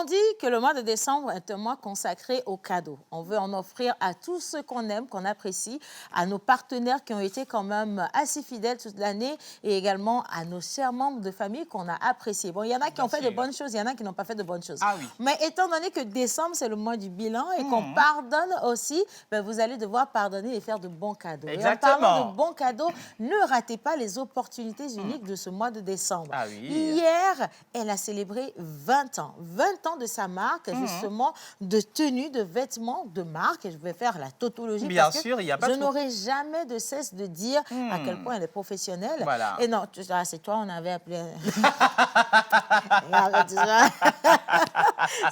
dit que le mois de décembre est un mois consacré aux cadeaux. On veut en offrir à tous ceux qu'on aime, qu'on apprécie, à nos partenaires qui ont été quand même assez fidèles toute l'année et également à nos chers membres de famille qu'on a appréciés. Bon, il y en a qui ont fait de bonnes choses, il y en a qui n'ont pas fait de bonnes choses. Ah oui. Mais étant donné que décembre, c'est le mois du bilan et qu'on pardonne aussi, ben, vous allez devoir pardonner et faire de bons cadeaux. Exactement. Et en parlant de bons cadeaux, ne ratez pas les opportunités uniques de ce mois de décembre. Ah oui. Hier, elle a célébré 20 ans. 20 ans de sa marque, justement, de tenue, de vêtements, de marque. Et je vais faire la tautologie Bien parce sûr, que il y a pas je de... n'aurai jamais de cesse de dire à quel point elle est professionnelle. Voilà. Et non, c'est toi, on avait appelé...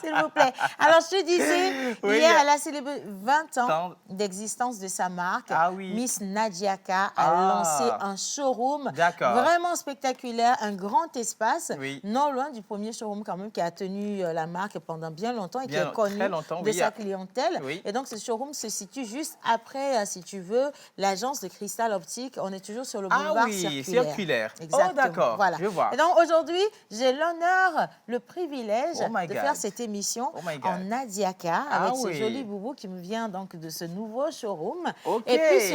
S'il vous plaît. Alors, je te disais, Oui. hier, elle a célébré 20 ans d'existence de sa marque. Ah oui. Miss Nadiaka a lancé un showroom vraiment spectaculaire, un grand espace, non loin du premier showroom quand même qui a tenu la marque pendant bien longtemps et qui est connu de sa clientèle. Et donc, ce showroom se situe juste après, si tu veux, l'agence de Cristal Optique. On est toujours sur le boulevard circulaire. Exactement. Oh, d'accord. Voilà. Je vois. Et donc, aujourd'hui, j'ai l'honneur, le privilège de faire cette émission en Nadiaka avec ce joli boubou qui me vient donc de ce nouveau showroom. Et puis,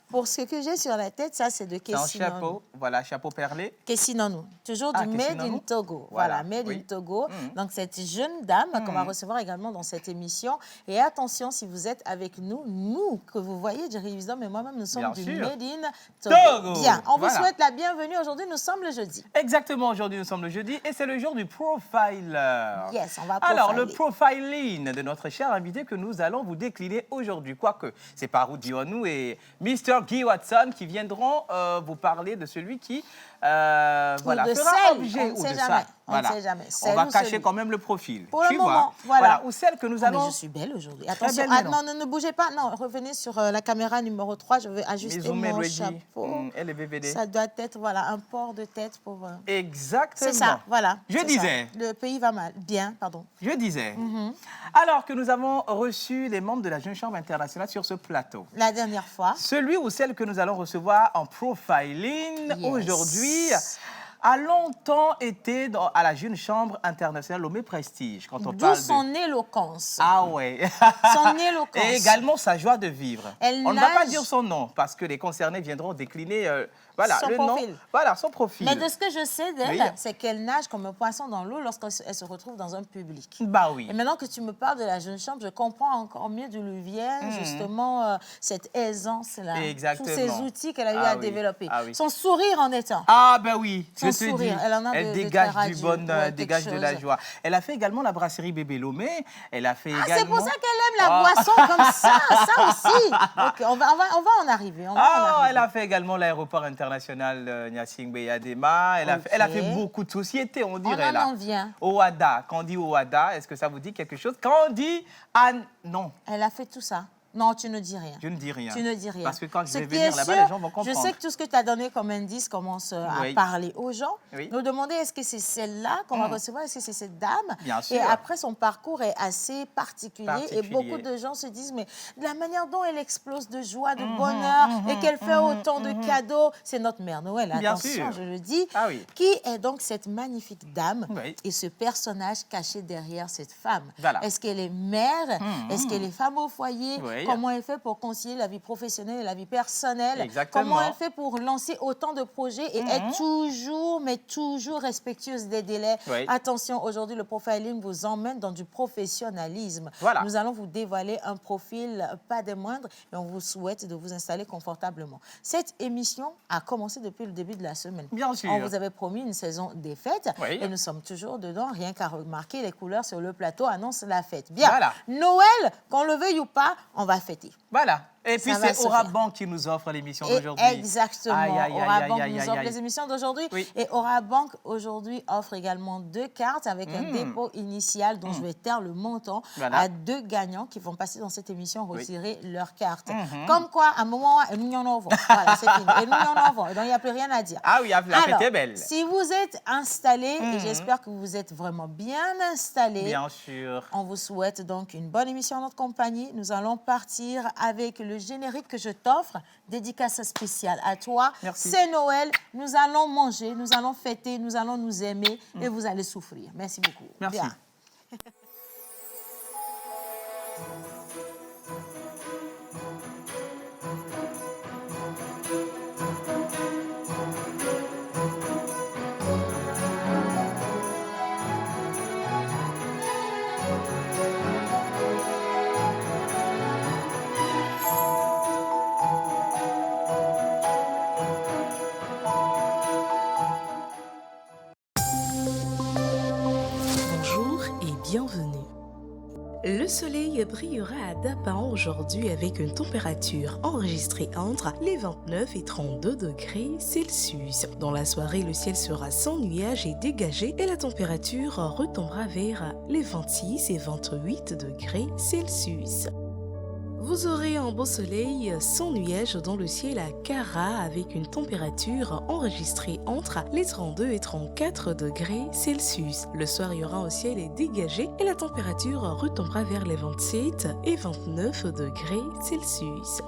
pour ce que j'ai sur la tête, ça, c'est de Kessie C'est un chapeau, voilà, chapeau perlé. Kessie Nonou, toujours du Made in Togo. Voilà, Made in Togo. Donc, cette jeune dame qu'on va recevoir également dans cette émission. Et attention, si vous êtes avec nous, nous, que vous voyez, Jerry Wisdom et moi-même, nous sommes du Made in Togo. Bien, on vous souhaite la bienvenue. Aujourd'hui, nous sommes le jeudi. Exactement, aujourd'hui, nous sommes le jeudi et c'est le jour du profiler. Yes, on va profiler. Alors, le profiling de notre cher invité que nous allons vous décliner aujourd'hui. Quoique, c'est par nous et Mr. Guy Watson qui viendront vous parler de celui qui voilà, fera objet ou de ça. Voilà. On va cacher quand même le profil. Pour le moment, voilà. Ou celle que nous allons... Mais je suis belle aujourd'hui. Attention, non, ne bougez pas. Non, revenez sur la caméra numéro 3. Je vais ajuster mon chapeau. Elle est BVD. Ça doit être, voilà, un port de tête pour... Exactement. C'est ça, voilà. Je disais... Le pays va mal. Bien, pardon. Je disais... Alors que nous avons reçu les membres de la Jeune Chambre internationale sur ce plateau. La dernière fois. Celui ou celle que nous allons recevoir en profiling aujourd'hui a longtemps été à la Jeune Chambre internationale Lomé Prestige. D'où son éloquence. Ah ouais. Son éloquence. Et également sa joie de vivre. On ne va pas dire son nom parce que les concernés viendront décliner voilà, son profil. Voilà, son profil. Mais de ce que je sais d'elle, c'est qu'elle nage comme un poisson dans l'eau lorsqu'elle se retrouve dans un public. Bah oui. Et maintenant que tu me parles de la Jeune Chambre, je comprends encore mieux d'où lui vient justement cette aisance-là. Tous ces outils qu'elle a eu à développer. Son sourire en étant. Ah ben oui. Son sourire. Elle dégage du bon, dégage de la joie. Elle a fait également la brasserie Bébé Lomé. Elle a fait également... c'est pour ça qu'elle aime la boisson comme ça aussi. Okay, on va en arriver. Elle a fait également l'aéroport international Gnassingbé Yadema. Elle a fait beaucoup de sociétés, on dirait. On en vient. OADA. Quand on dit OADA, est-ce que ça vous dit quelque chose? Quand on dit non. Elle a fait tout ça. Non, tu ne dis rien. Je ne dis rien. Tu ne dis rien. Parce que quand je vais venir là-bas, les gens vont comprendre. Je sais que tout ce que tu as donné comme indice commence à parler aux gens. Nous demander est-ce que c'est celle-là qu'on va recevoir, est-ce que c'est cette dame? Bien sûr. Et après, son parcours est assez particulier. Et beaucoup de gens se disent, mais de la manière dont elle explose de joie, de bonheur, et qu'elle fait autant de cadeaux, c'est notre mère Noël, attention, je le dis. Qui est donc cette magnifique dame et ce personnage caché derrière cette femme? Est-ce qu'elle est mère? Est-ce qu'elle est femme au foyer? Comment elle fait pour concilier la vie professionnelle et la vie personnelle? Comment elle fait pour lancer autant de projets et être toujours, mais toujours respectueuse des délais? Attention, aujourd'hui, le profiling vous emmène dans du professionnalisme. Nous allons vous dévoiler un profil pas des moindres et on vous souhaite de vous installer confortablement. Cette émission a commencé depuis le début de la semaine. Bien sûr. On vous avait promis une saison des fêtes et nous sommes toujours dedans. Rien qu'à remarquer, les couleurs sur le plateau annoncent la fête. Bien, Noël, qu'on le veuille ou pas, on va fêter. Voilà. Et puis c'est Aura Bank qui nous offre l'émission d'aujourd'hui. Exactement. Aura Bank nous offre les émissions d'aujourd'hui. Et Aura Bank aujourd'hui offre également 2 cartes avec un dépôt initial dont je vais taire le montant à 2 gagnants qui vont passer dans cette émission retirer leurs cartes. Comme quoi, à un moment, nous en avons. Voilà, c'est fini. Et nous en avons. Donc il n'y a plus rien à dire. Ah oui, la fête est belle. Si vous êtes installés, et j'espère que vous êtes vraiment bien installés. Bien sûr. On vous souhaite donc une bonne émission en notre compagnie. Nous allons partir avec le générique que je t'offre, dédicace spéciale à toi. C'est Noël, nous allons manger, nous allons fêter, nous allons nous aimer et vous allez souffrir. Merci beaucoup. Merci. Bien. Bienvenue. Le soleil brillera à Dapan aujourd'hui avec une température enregistrée entre les 29 et 32 degrés Celsius. Dans la soirée, le ciel sera sans nuages et dégagé et la température retombera vers les 26 et 28 degrés Celsius. Vous aurez un beau soleil sans nuages dans le ciel à Kara avec une température enregistrée entre les 32 et 34 degrés Celsius. Le soir, il y aura un ciel dégagé et la température retombera vers les 27 et 29 degrés Celsius.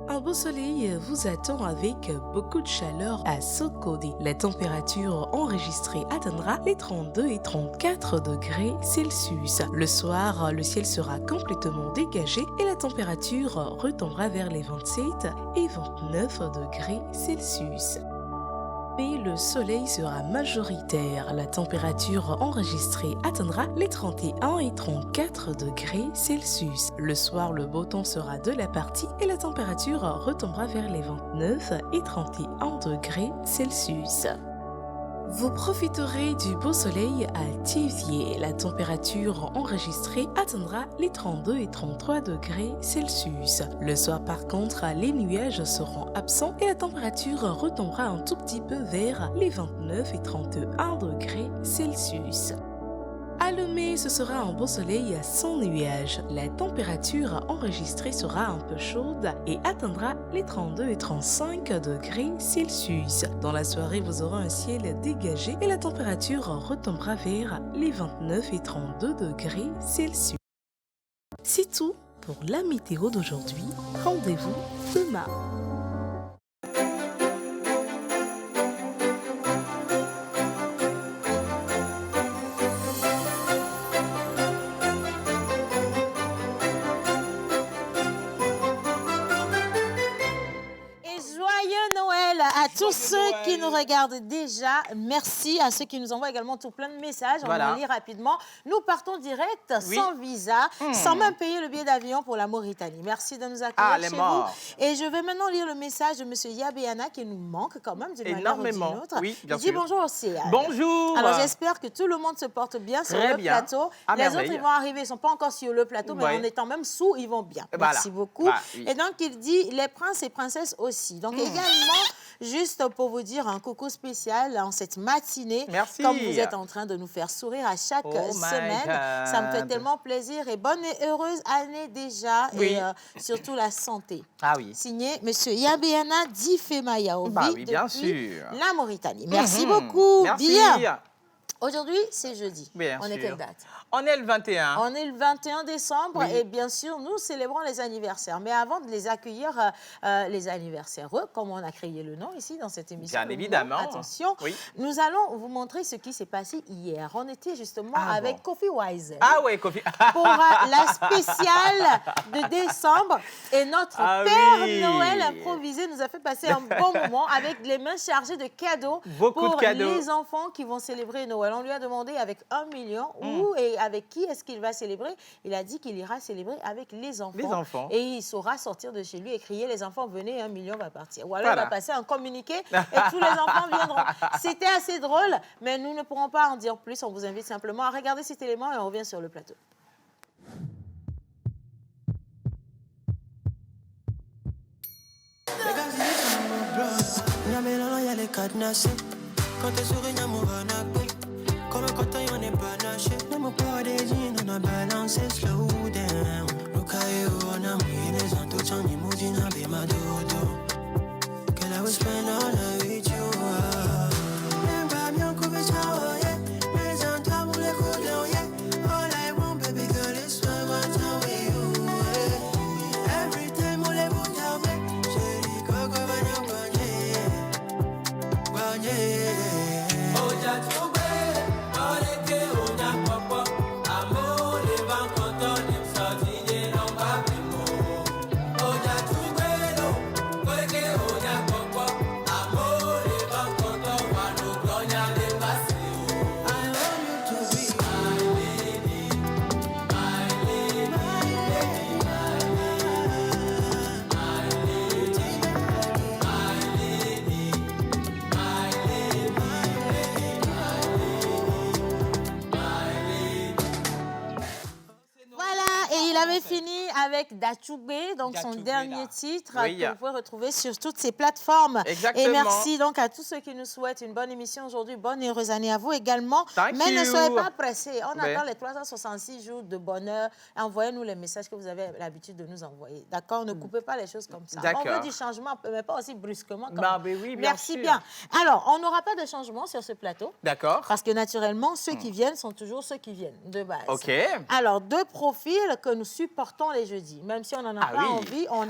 Un beau soleil vous attend avec beaucoup de chaleur à Sokode. La température enregistrée atteindra les 32 et 34 degrés Celsius. Le soir, le ciel sera complètement dégagé et la température retombera vers les 27 et 29 degrés Celsius. Et le soleil sera majoritaire. La température enregistrée atteindra les 31 et 34 degrés Celsius. Le soir, le beau temps sera de la partie et la température retombera vers les 29 et 31 degrés Celsius. Vous profiterez du beau soleil à Thiéviers. La température enregistrée atteindra les 32 et 33 degrés Celsius. Le soir, par contre, les nuages seront absents et la température retombera un tout petit peu vers les 29 et 31 degrés Celsius. À Lomé, ce sera un beau soleil sans nuages. La température enregistrée sera un peu chaude et atteindra les 32 et 35 degrés Celsius. Dans la soirée, vous aurez un ciel dégagé et la température retombera vers les 29 et 32 degrés Celsius. C'est tout pour la météo d'aujourd'hui. Rendez-vous demain. À tous ceux qui nous regardent déjà, merci à ceux qui nous envoient également tout plein de messages. On va les lire rapidement. Nous partons direct, sans visa, sans même payer le billet d'avion pour la Mauritanie. Merci de nous accueillir chez vous. Et je vais maintenant lire le message de M. Yabeana qui nous manque quand même d'une manière ou d'une autre. Oui, bien Il dit bonjour au CA. Bonjour. Alors j'espère que tout le monde se porte bien sur le plateau. Les autres, ils vont arriver, ils ne sont pas encore sur le plateau, mais en étant même sous, ils vont bien. Merci beaucoup. Et donc, il dit les princes et princesses aussi. Donc, également, juste pour vous dire un coucou spécial en cette matinée. Merci. Comme vous êtes en train de nous faire sourire à chaque semaine. Ça me fait tellement plaisir et bonne et heureuse année déjà. Et surtout la santé. Ah oui. Signé M. Yabeana Difema Yaobi oui, bien depuis sûr. la Mauritanie. Merci beaucoup. Merci. Bien. Aujourd'hui, c'est jeudi. Bien On sûr. est quelle date? On est le 21. On est le 21 décembre et bien sûr, nous célébrons les anniversaires. Mais avant de les accueillir, les anniversaires, comme on a créé le nom ici dans cette émission. Bien évidemment. Attention, nous allons vous montrer ce qui s'est passé hier. On était justement avec Kofi Wise. Ah oui, Kofi. Pour la spéciale de décembre. Et notre Père Noël improvisé nous a fait passer un bon moment avec les mains chargées de cadeaux pour les enfants qui vont célébrer Noël. On lui a demandé avec 1 million où et avec qui est-ce qu'il va célébrer. Il a dit qu'il ira célébrer avec les enfants. Les enfants. Et il saura sortir de chez lui et crier « Les enfants, venez, 1 million va partir ». Ou alors il va passer un communiqué et tous les enfants viendront. C'était assez drôle, mais nous ne pourrons pas en dire plus. On vous invite simplement à regarder cet élément et on revient sur le plateau. Quand t'es souri, y'a comme un coton, on est panaché. Ne me pas des jeans, on a balancé slow down. Look at you, on a mis les entouchants, ni moudina, be ma dodo. Girl, I will spend all night with you. Même pas bien couvert, yeah. Mais en toi, vous les couleurs, yeah. All I want, baby girl, is spend my time with you. Every time, on les bouts d'armée. J'ai dit, coco, bagnon, bagné. Oh, j'ai trouvé. avait fini avec Dachougbé, donc son dernier titre que vous pouvez retrouver sur toutes ces plateformes. Exactement. Et merci donc à tous ceux qui nous souhaitent une bonne émission aujourd'hui. Bonne et heureuse année à vous également. Mais ne soyez pas pressés. On attend les 366 jours de bonheur. Envoyez-nous les messages que vous avez l'habitude de nous envoyer. D'accord? Ne coupez pas les choses comme ça. On veut du changement, mais pas aussi brusquement. Oui, merci bien. Alors, on n'aura pas de changement sur ce plateau. D'accord. Parce que naturellement, ceux qui viennent sont toujours ceux qui viennent de base. OK. Alors, deux profils que nous supportons les jeudis. Même si on n'en a pas envie, on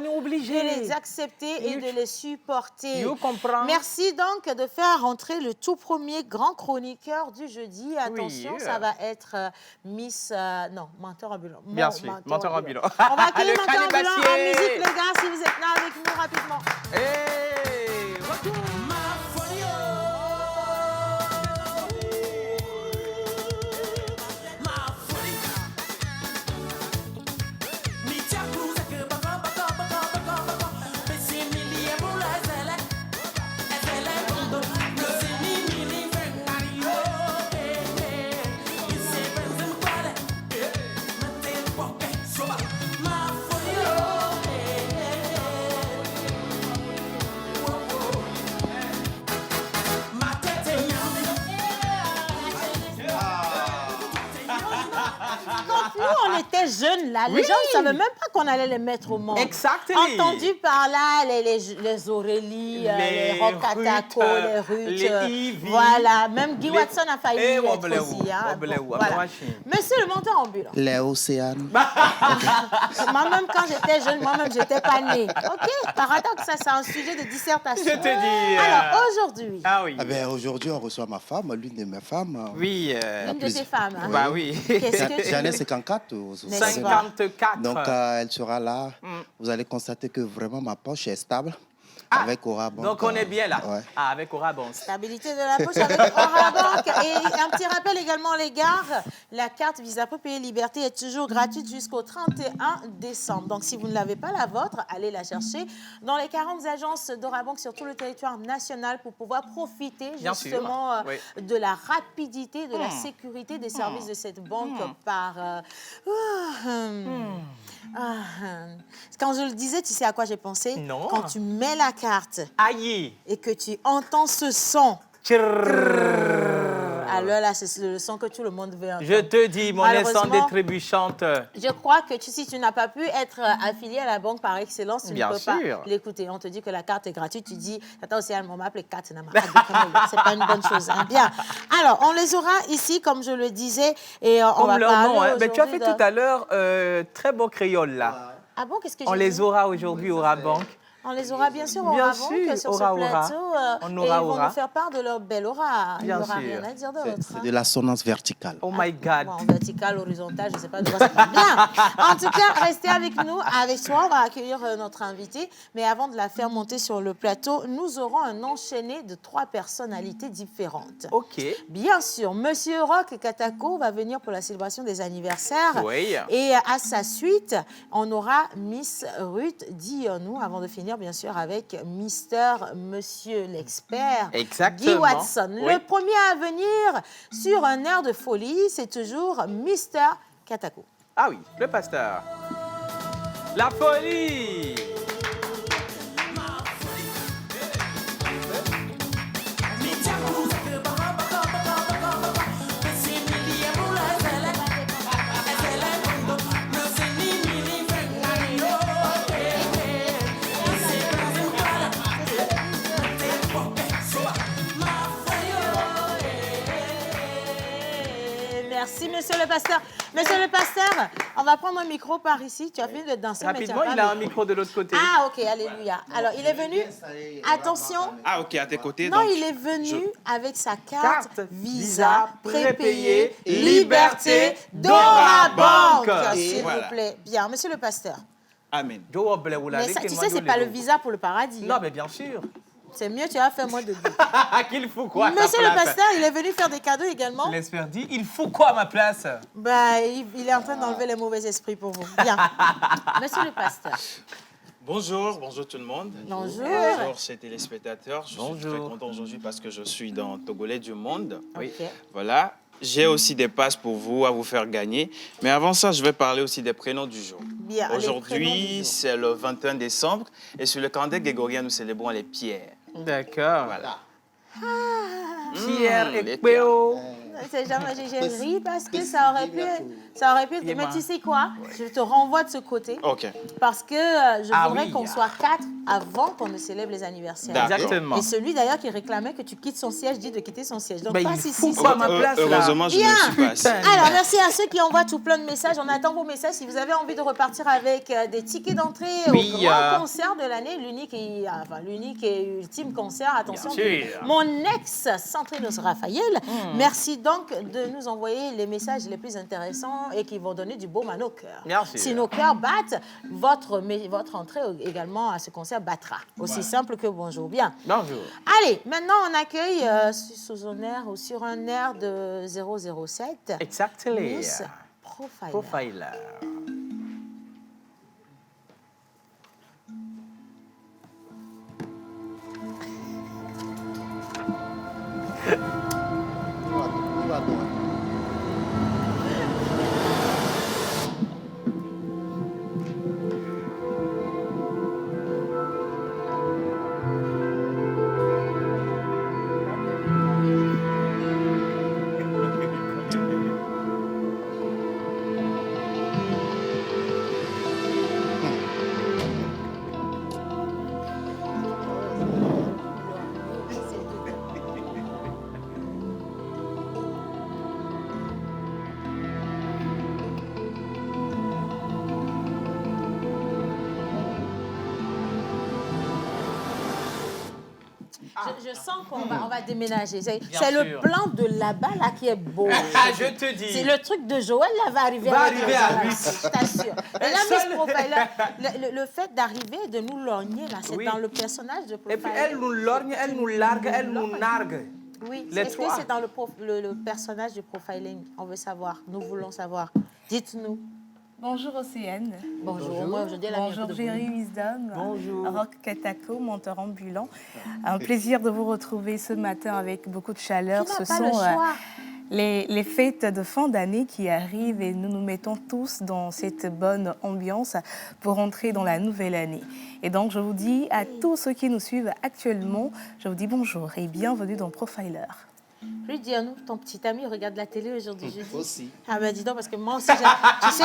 est obligé de les accepter et de les supporter. Je comprends. Merci donc de faire rentrer le tout premier grand chroniqueur du jeudi. Attention, ça va être Miss... non, menteur ambulant. Bien sûr, menteur ambulant. On va accueillir menteur ambulant en musique, les gars, si vous êtes là avec nous rapidement. Hey, retour. Nous, on était jeunes, là. Les gens ne savaient même pas qu'on allait les mettre au monde. Exactement. Entendu par là, les Aurélie, les Rocataco, les Ruth. Les Ivy. Voilà. Même Guy Watson a failli y être aussi. Hein. Voilà. Monsieur le menteur ambulant. Les océanes. Moi-même, quand j'étais jeune, moi-même, je n'étais pas née. OK? Paradoxe, ça, c'est un sujet de dissertation. Je te dis. Alors, aujourd'hui. Ah oui. Ah ben, aujourd'hui, on reçoit ma femme, l'une de mes femmes. Oui. L'une de tes femmes. Hein? Bah oui. Qu'est-ce que tu... J'en ai 54. 54. Donc, elle sera là. Vous allez constater que vraiment ma poche est stable. Avec Aura Bank. Donc, on est bien là. Ouais. Avec Aura Bank. Stabilité de la poche avec Aura Bank. Et un petit rappel également, les gars, la carte Visa Prépayée Liberté est toujours gratuite jusqu'au 31 décembre. Donc, si vous ne l'avez pas la vôtre, allez la chercher dans les 40 agences d'Aura Bank sur tout le territoire national pour pouvoir profiter justement de la rapidité, de la sécurité des services de cette banque par... Quand je le disais, tu sais à quoi j'ai pensé? Non. Quand tu mets la carte Aïe. et que tu entends ce son. Alors là, c'est le son que tout le monde veut entendre. Je te dis, mon instant des trébuchantes. Je crois que si tu n'as pas pu être affilié à la banque par excellence, tu ne peux pas l'écouter. On te dit que la carte est gratuite. Tu dis, attends, aussi, on m'a appelé carte. C'est pas une bonne chose. Hein. Bien. Alors, on les aura ici, comme je le disais. Et on va parler mais tu as fait tout à l'heure très beau créole, là. Ah bon, qu'est-ce que on les aura aujourd'hui au Rabank. On les aura bien sûr au Rabank sur ce plateau. On et ils vont nous faire part de leur belle aura. Il n'y aura rien à dire d'autre. C'est de l'assonance verticale. Oh my God. Bon, verticale, horizontale, je ne sais pas de quoi ça parle. Bien. En tout cas, restez avec nous. Avec toi, on va accueillir notre invité. Mais avant de la faire monter sur le plateau, nous aurons un enchaîné de 3 personnalités différentes. OK. Bien sûr, Monsieur Roch Katako va venir pour la célébration des anniversaires. Oui. Et à sa suite, on aura Miss Ruth Dionou avant de finir bien sûr avec Monsieur l'expert, Guy Watson. Oui. Le premier à venir sur un air de folie, c'est toujours Mr. Katako. Ah oui, le pasteur. La folie. Merci, monsieur le pasteur. Monsieur le pasteur, on va prendre un micro par ici. Tu as fini de danser. Rapidement, il a un micro de l'autre côté. Ah, OK, alléluia. Alors, il est venu... Attention. Ah, OK, à tes côtés. Non, donc, il est venu avec sa carte Visa prépayée Liberté d'Aura Bank. S'il vous plaît. Bien, monsieur le pasteur. Amen. Mais ça, tu sais, c'est pas le visa pour le paradis. Non, mais bien sûr. C'est mieux, tu vas faire moins de goût. Qu'il faut quoi? Monsieur le pasteur, il est venu faire des cadeaux également. L'espère dit, il faut quoi à ma place? Bah, il est en train d'enlever les mauvais esprits pour vous. Bien. Monsieur le pasteur. Bonjour tout le monde. Bonjour. Bonjour, chers téléspectateurs. Je suis très content aujourd'hui parce que je suis dans Togolais du monde. Oui. Voilà. j'ai aussi des passes pour vous à vous faire gagner. Mais avant ça, je vais parler aussi des prénoms du jour. Bien, aujourd'hui, c'est le 21 décembre. Et sur le calendrier grégorien, nous célébrons les pierres. D'accord. Voilà. Pierre et les Péo. C'est jamais, j'ai ri parce que ça aurait pu. Mais tu sais quoi? Je te renvoie de ce côté. OK. Parce que je voudrais qu'on soit 4 avant qu'on ne célèbre les anniversaires. Exactement. Et celui d'ailleurs qui réclamait que tu quittes son siège dit de quitter son siège. Donc, Ben, passe il ici. faut pas ma place là. Heureusement, je ne suis pas assis. Alors, merci à ceux qui envoient tout plein de messages. On attend vos messages. Si vous avez envie de repartir avec des tickets d'entrée au grand concert de l'année, l'unique et ultime concert, attention, mon ex, Centrinos Raphaël. Merci donc de nous envoyer les messages les plus intéressants et qui vont donner du baume à nos cœurs. Merci. Si nos cœurs battent, votre entrée également à ce concert battra. Aussi simple que bonjour. Bien. Bonjour. Allez, maintenant on accueille sur un air ou sur un air de 007. Exactement. Miss Profiler. Profiler. Je sens qu'on va déménager. C'est le plan de là-bas là, qui est beau. Je te dis. C'est le truc de Joël là va arriver à lui. Je t'assure. Et là, Miss Profiler, le fait d'arriver, de nous lorgner là, c'est dans le personnage de Profiler. Et puis elle nous lorgne, elle nous largue, elle nous nargue. Oui, Les est-ce que trois. c'est dans le personnage du profiling? On veut savoir. Nous voulons savoir. Dites-nous. Bonjour Océane. Bonjour. Moi, aujourd'hui, la Bonjour Jerry Wisdom. Bonjour. Rock Katako, monteur ambulant. Un plaisir de vous retrouver ce matin avec beaucoup de chaleur. Tu n'as Ce pas sont le choix. les fêtes de fin d'année qui arrivent et nous nous mettons tous dans cette bonne ambiance pour entrer dans la nouvelle année. Et donc, je vous dis à tous ceux qui nous suivent actuellement, je vous dis bonjour et bienvenue dans Profiler. Je lui dis à nous, ton petit ami regarde la télé aujourd'hui. Je dis. Aussi. Ah ben dis donc, parce que moi aussi, tu sais,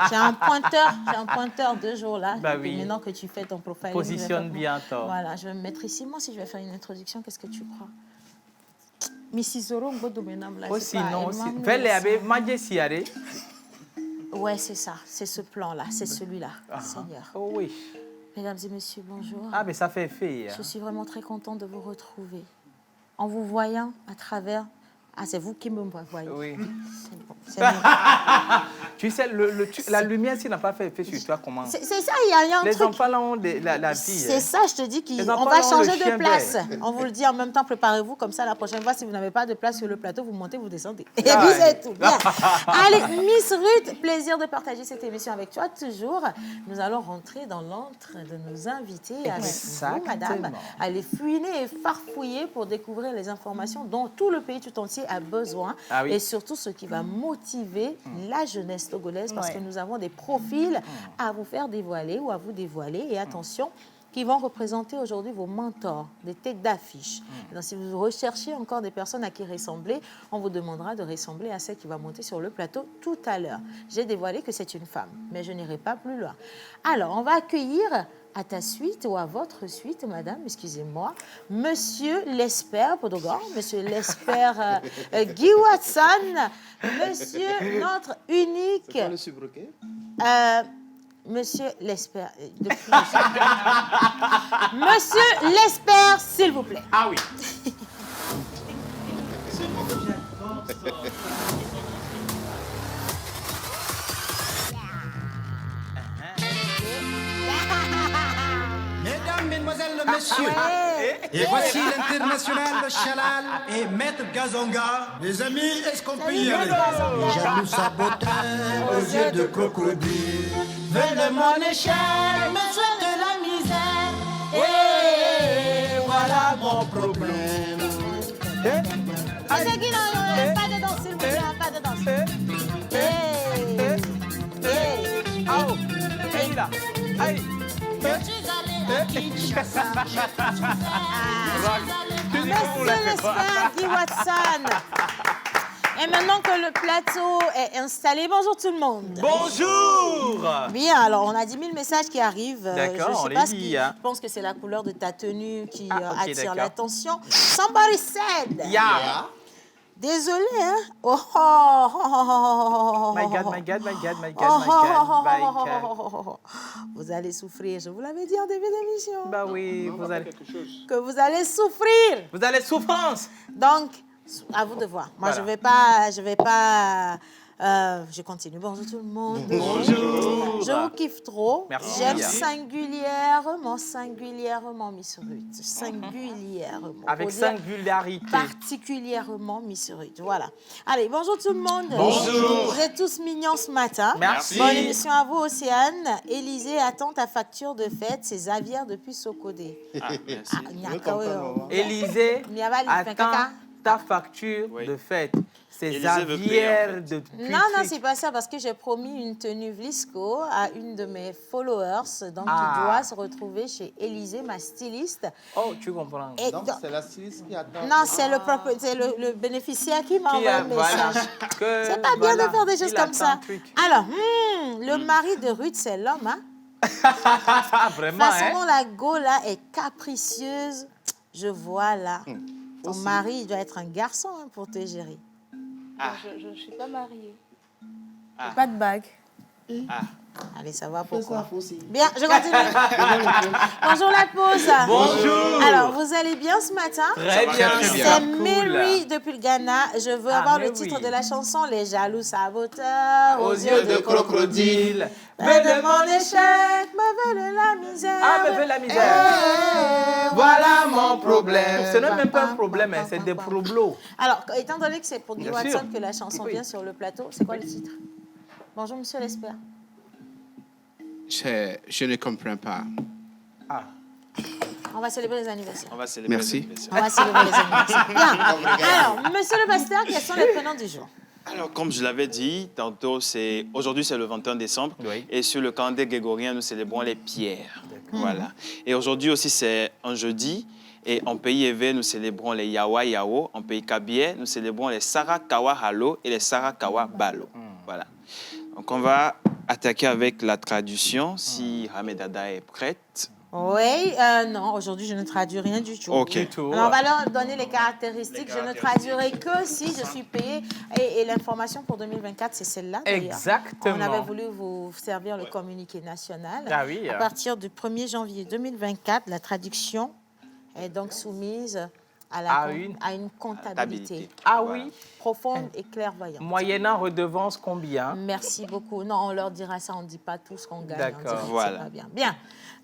j'ai un pointeur 2 jours là. Bah oui. Et maintenant que tu fais ton profil. Positionne bien toi. Voilà, je vais me mettre ici. Moi, si je vais faire une introduction, qu'est-ce que tu crois? Mrs. Zoro, aussi, non, aussi. Ouais, c'est ça. C'est ce plan-là. C'est celui-là, Seigneur. Oh oui. Mesdames et messieurs, bonjour. Ah, mais ça fait effet. Je suis vraiment très contente de vous retrouver. En vous voyant à travers... Ah, c'est vous qui me voyez. Oui. C'est bon. Tu sais, la lumière, s'il n'a pas fait effet sur toi, comment? C'est ça, il y a un Les truc... enfants, là, ont la vie. C'est ça, je te dis qu'on enfants, va là, ont changer le de chien place. vert. On vous le dit en même temps, préparez-vous. Comme ça, la prochaine fois, si vous n'avez pas de place sur le plateau, vous montez, vous descendez. Et puis, c'est tout. Bien. Allez, Miss Ruth, plaisir de partager cette émission avec toi. Toujours, nous allons rentrer dans l'antre de nos invités avec vous, madame. Allez fouiner et farfouiller pour découvrir les informations dont tout le pays tout entier a besoin. Ah oui. Et surtout, ce qui va motiver la jeunesse togolaise, parce que nous avons des profils à vous faire dévoiler ou à vous dévoiler. Et attention, qui vont représenter aujourd'hui vos mentors, des têtes d'affiche. Donc, si vous recherchez encore des personnes à qui ressembler, on vous demandera de ressembler à celle qui va monter sur le plateau tout à l'heure. J'ai dévoilé que c'est une femme, mais je n'irai pas plus loin. Alors, on va accueillir à ta suite ou à votre suite, madame, excusez-moi, monsieur Lesper Podogor, monsieur Lesper Guy Watson, monsieur notre unique... C'est pas le sobriquet? Monsieur Lesper. Monsieur Lesper, s'il vous plaît. Ah oui. Mesdames, mesdemoiselles, messieurs, et voici l'international Chalal et Maître Gazonga. Les amis, est-ce qu'on peut y aller? Jaloux saboteur aux yeux de crocodile, veut de mon échelle, me souhaite de la misère. Et voilà mon problème. Pas de danse, s'il vous plaît. là. Allez. Monsieur l'espère, Guy Watson. Et maintenant que le plateau est installé, bonjour tout le monde. Bonjour. Bien, alors on a 10 000 messages qui arrivent. D'accord, on les lit. Je pense que c'est la couleur de ta tenue qui attire d'accord. l'attention. Somebody said. Yeah. Désolé, hein? Oh, oh, oh, oh, My God, my God, my God, my God, my God. Vous allez souffrir, je vous l'avais dit en début d'émission. Bah oui, vous allez... Que vous allez souffrir. Vous allez souffrance. Donc, à vous de voir. Moi, Voilà. je vais pas... je continue. Bonjour tout le monde. Bonjour. Je vous kiffe trop. Merci. J'aime singulièrement Miss Ruth. Singulièrement. Avec Faut dire singularité. particulièrement Miss Ruth. Voilà. Allez, bonjour tout le monde. Bonjour. Vous êtes tous mignons ce matin. Merci. Bonne émission à vous, Océane. Élisée attend ta facture de fête. C'est Xavier depuis Socodé. Ah, merci. Élisée, attends ta facture Oui. de fête. C'est Élisée veut payer, Xavier en fait. de Non, c'est pas ça, parce que j'ai promis une tenue Vlisco à une de mes followers, donc qui doit se retrouver chez Élisée, ma styliste. Oh, tu comprends. Et Donc, c'est la styliste qui attend. non, c'est le bénéficiaire qui m'a envoyé un message. Que, C'est pas bien voilà, de faire des choses il comme attend ça. un truc. Alors, le mari de Ruth, c'est l'homme, hein? Vraiment, La façon hein? dont la go, là, est capricieuse, je vois, là. Ton mari, il doit être un garçon hein, pour te gérer. Je ne suis pas mariée. Ah. Pas de bague. Allez, savoir pourquoi. Bien, je continue. Bonjour la pause. Bonjour. Alors, vous allez bien ce matin? Très bien, C'est cool. Mary depuis le Ghana. Je veux avoir le titre de la chanson Les jaloux saboteurs Aux yeux de crocodile. me de mon échec, me veulent la misère. Ah, me fait la misère. Voilà mon problème. Ce n'est même pas un problème, hein, c'est des problos. Alors, étant donné que c'est pour Guy Bien Watson sûr. que la chanson Oui. vient sur le plateau, c'est quoi le titre? Bonjour, monsieur l'espère. Je ne comprends pas. On va célébrer les anniversaires. On va célébrer. Merci. les anniversaires. On va célébrer les anniversaires. Bien. Alors, monsieur le pasteur, quels sont les prénoms du jour? Alors, comme je l'avais dit tantôt, aujourd'hui c'est le 21 décembre. Oui. Et sur le calendrier grégorien, nous célébrons les pierres. Voilà. Et aujourd'hui aussi, c'est un jeudi. Et en pays évé, nous célébrons les Yawa Yao. En pays Kabié, nous célébrons les Sarakawa Halo et les Sarakawa Balo. Voilà. Donc, on va attaquer avec la traduction, si Hamedada est prête. Oui, non, aujourd'hui, je ne traduis rien du tout. OK. Alors, on va leur donner les caractéristiques. Je ne traduirai que si je suis payée. Et l'information pour 2024, c'est celle-là. d'ailleurs. Exactement. On avait voulu vous servir le communiqué national. Ah oui. À partir du 1er janvier 2024, la traduction est donc soumise à une comptabilité Ah oui. profonde et clairvoyante. Moyennant redevance combien? Merci beaucoup. Non, on leur dira ça, on ne dit pas tout ce qu'on gagne. D'accord. On dirait que c'est Voilà. pas bien. Bien.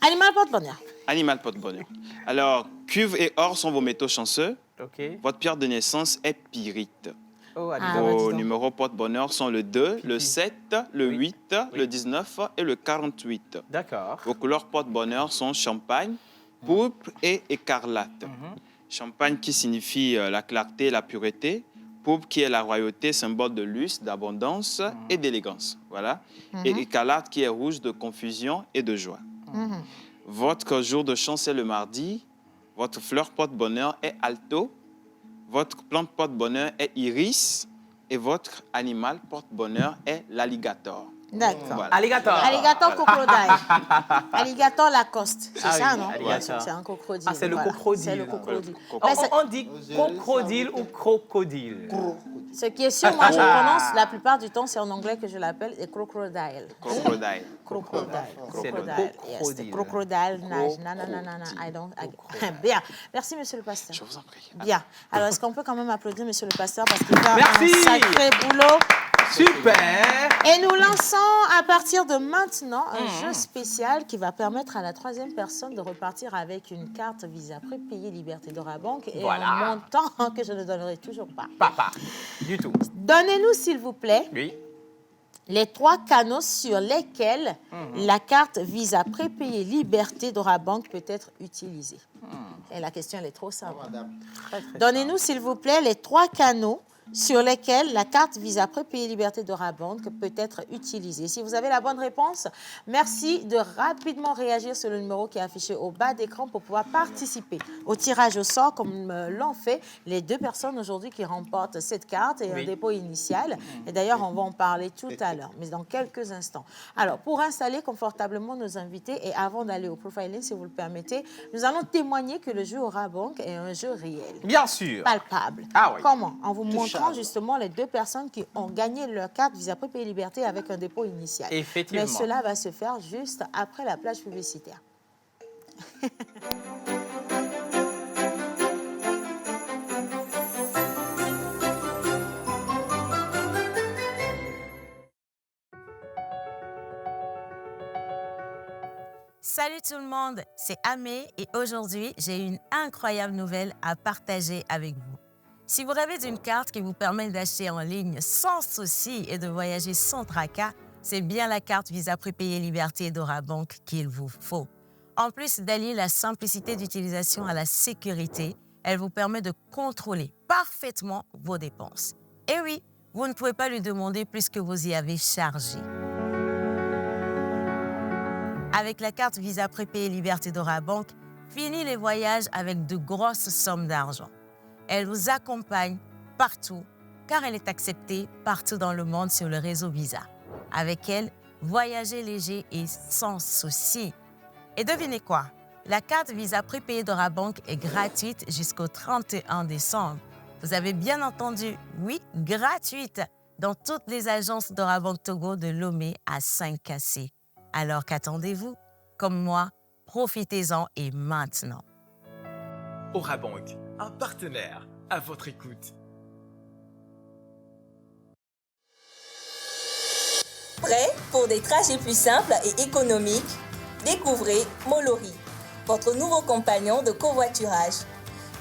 Animal porte-bonheur. Animal porte-bonheur. Alors, cuve et or sont vos métaux chanceux. OK. Votre pierre de naissance est pyrite. Oh, Ah, allez. ouais, dis Vos donc. numéros porte-bonheur sont le 2, le 7, le 8, le 19 et le 48. D'accord. Vos couleurs porte-bonheur sont champagne, pourpre et écarlate. Champagne qui signifie la clarté et la pureté. Pourpre qui est la royauté, symbole de luxe, d'abondance et d'élégance. Voilà. Et écarlate qui est rouge de confusion et de joie. Votre jour de chance est le mardi. Votre fleur porte-bonheur est alto. Votre plante porte-bonheur est iris. Et votre animal porte-bonheur est l'alligator. D'accord. Voilà. Alligator. Alligator crocodile. Alligator Lacoste. C'est Ah ça, oui, non? alligator. C'est un crocodile. Ah, c'est le voilà. crocodile. C'est le crocodile. Crocodile. Ouais, c'est- On dit crocodile ou crocodile? Ce qui est sûr, moi, je prononce la plupart du temps, c'est en anglais que je l'appelle, et crocodile. Crocodile. Crocodile. C'est le Crocodile. Yes, crocodile. the crocodile nage. Non, non, non, non, non. I don't. Bien. Merci, monsieur le pasteur. Je vous en prie. Bien. Alors, est-ce qu'on peut quand même applaudir monsieur le pasteur parce qu'il fait Merci. un sacré boulot? Super. Et nous lançons à partir de maintenant un jeu spécial qui va permettre à la troisième personne de repartir avec une carte Visa prépayée Liberté d'Orabank et Voilà. un montant que je ne donnerai toujours pas. Papa. Du tout. Donnez-nous, s'il vous plaît, Oui. les 3 canaux sur lesquels la carte Visa prépayée Liberté d'Orabank peut être utilisée. Et la question, elle est trop simple. Donnez-nous, s'il vous plaît, les 3 canaux sur lesquels la carte Visa Prépayée Liberté d'Orabank peut être utilisée. Si vous avez la bonne réponse, merci de rapidement réagir sur le numéro qui est affiché au bas d'écran pour pouvoir participer au tirage au sort comme l'ont fait les 2 personnes aujourd'hui qui remportent cette carte et un dépôt initial. Et d'ailleurs, on va en parler tout à l'heure, mais dans quelques instants. Alors, pour installer confortablement nos invités et avant d'aller au profiling, si vous le permettez, nous allons témoigner que le jeu Orabank est un jeu réel. Bien sûr. Palpable. Ah oui. Comment? En vous montrant justement les 2 personnes qui ont gagné leur carte Visa Prépayée Liberté avec un dépôt initial. Effectivement. Mais cela va se faire juste après la plage publicitaire. Salut tout le monde, c'est Amé et aujourd'hui, j'ai une incroyable nouvelle à partager avec vous. Si vous rêvez d'une carte qui vous permet d'acheter en ligne sans souci et de voyager sans tracas, c'est bien la carte Visa Prépayée Liberté d'Orabank qu'il vous faut. En plus d'allier la simplicité d'utilisation à la sécurité, elle vous permet de contrôler parfaitement vos dépenses. Et oui, vous ne pouvez pas lui demander plus que vous y avez chargé. Avec la carte Visa Prépayée Liberté d'Orabank, fini les voyages avec de grosses sommes d'argent. Elle vous accompagne partout, car elle est acceptée partout dans le monde sur le réseau Visa. Avec elle, voyagez léger et sans souci. Et devinez quoi? La carte Visa Prépayée d'Orabank est gratuite jusqu'au 31 décembre. Vous avez bien entendu, oui, gratuite, dans toutes les agences d'Orabank Togo de Lomé à 5KC. Alors qu'attendez-vous? Comme moi, profitez-en et maintenant. Orabank, un partenaire à votre écoute. Prêt pour des trajets plus simples et économiques? Découvrez Molori, votre nouveau compagnon de covoiturage.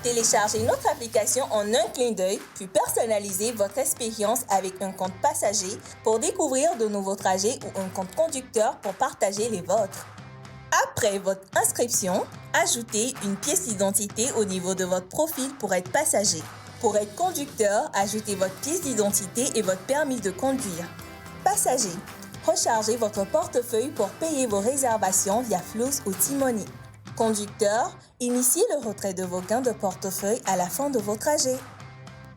Téléchargez notre application en un clin d'œil, puis personnalisez votre expérience avec un compte passager pour découvrir de nouveaux trajets ou un compte conducteur pour partager les vôtres. Après votre inscription, ajoutez une pièce d'identité au niveau de votre profil pour être passager. Pour être conducteur, ajoutez votre pièce d'identité et votre permis de conduire. Passager, rechargez votre portefeuille pour payer vos réservations via Flux ou T-Money. Conducteur, initiez le retrait de vos gains de portefeuille à la fin de vos trajets.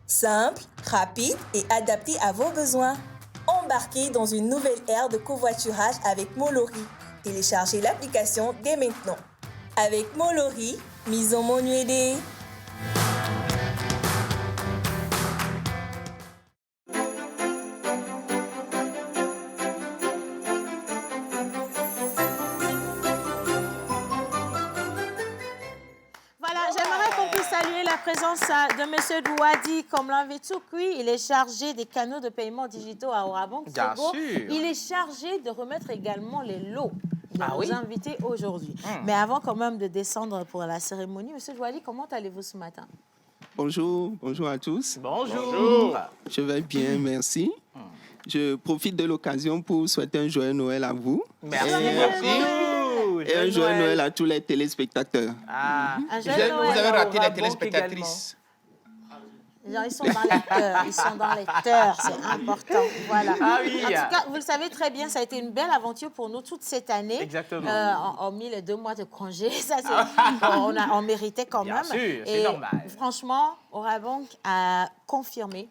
Simple, rapide et adapté à vos besoins. Embarquez dans une nouvelle ère de covoiturage avec Molori. Téléchargez l'application dès maintenant. Avec Molori, mise en monuede. Présence de M. Douadi, comme l'avait tout cuit, il est chargé des canaux de paiement digitaux à Orabank Togo. Il est chargé de remettre également les lots de nos invités aujourd'hui. Mais avant quand même de descendre pour la cérémonie, M. Douadi, comment allez-vous ce matin? Bonjour, bonjour à tous. Bonjour. Je vais bien, merci. Je profite de l'occasion pour souhaiter un joyeux Noël à vous. Merci. Et un joyeux Noël à tous les téléspectateurs. Vous avez raté les téléspectatrices. Ils sont dans les cœurs, c'est important. Voilà. Ah oui. En tout cas, vous le savez très bien, ça a été une belle aventure pour nous toute cette année. Exactement. Hormis les 2 mois de congé, ça, on méritait quand même. Bien sûr, c'est normal. Franchement, Orabank a confirmé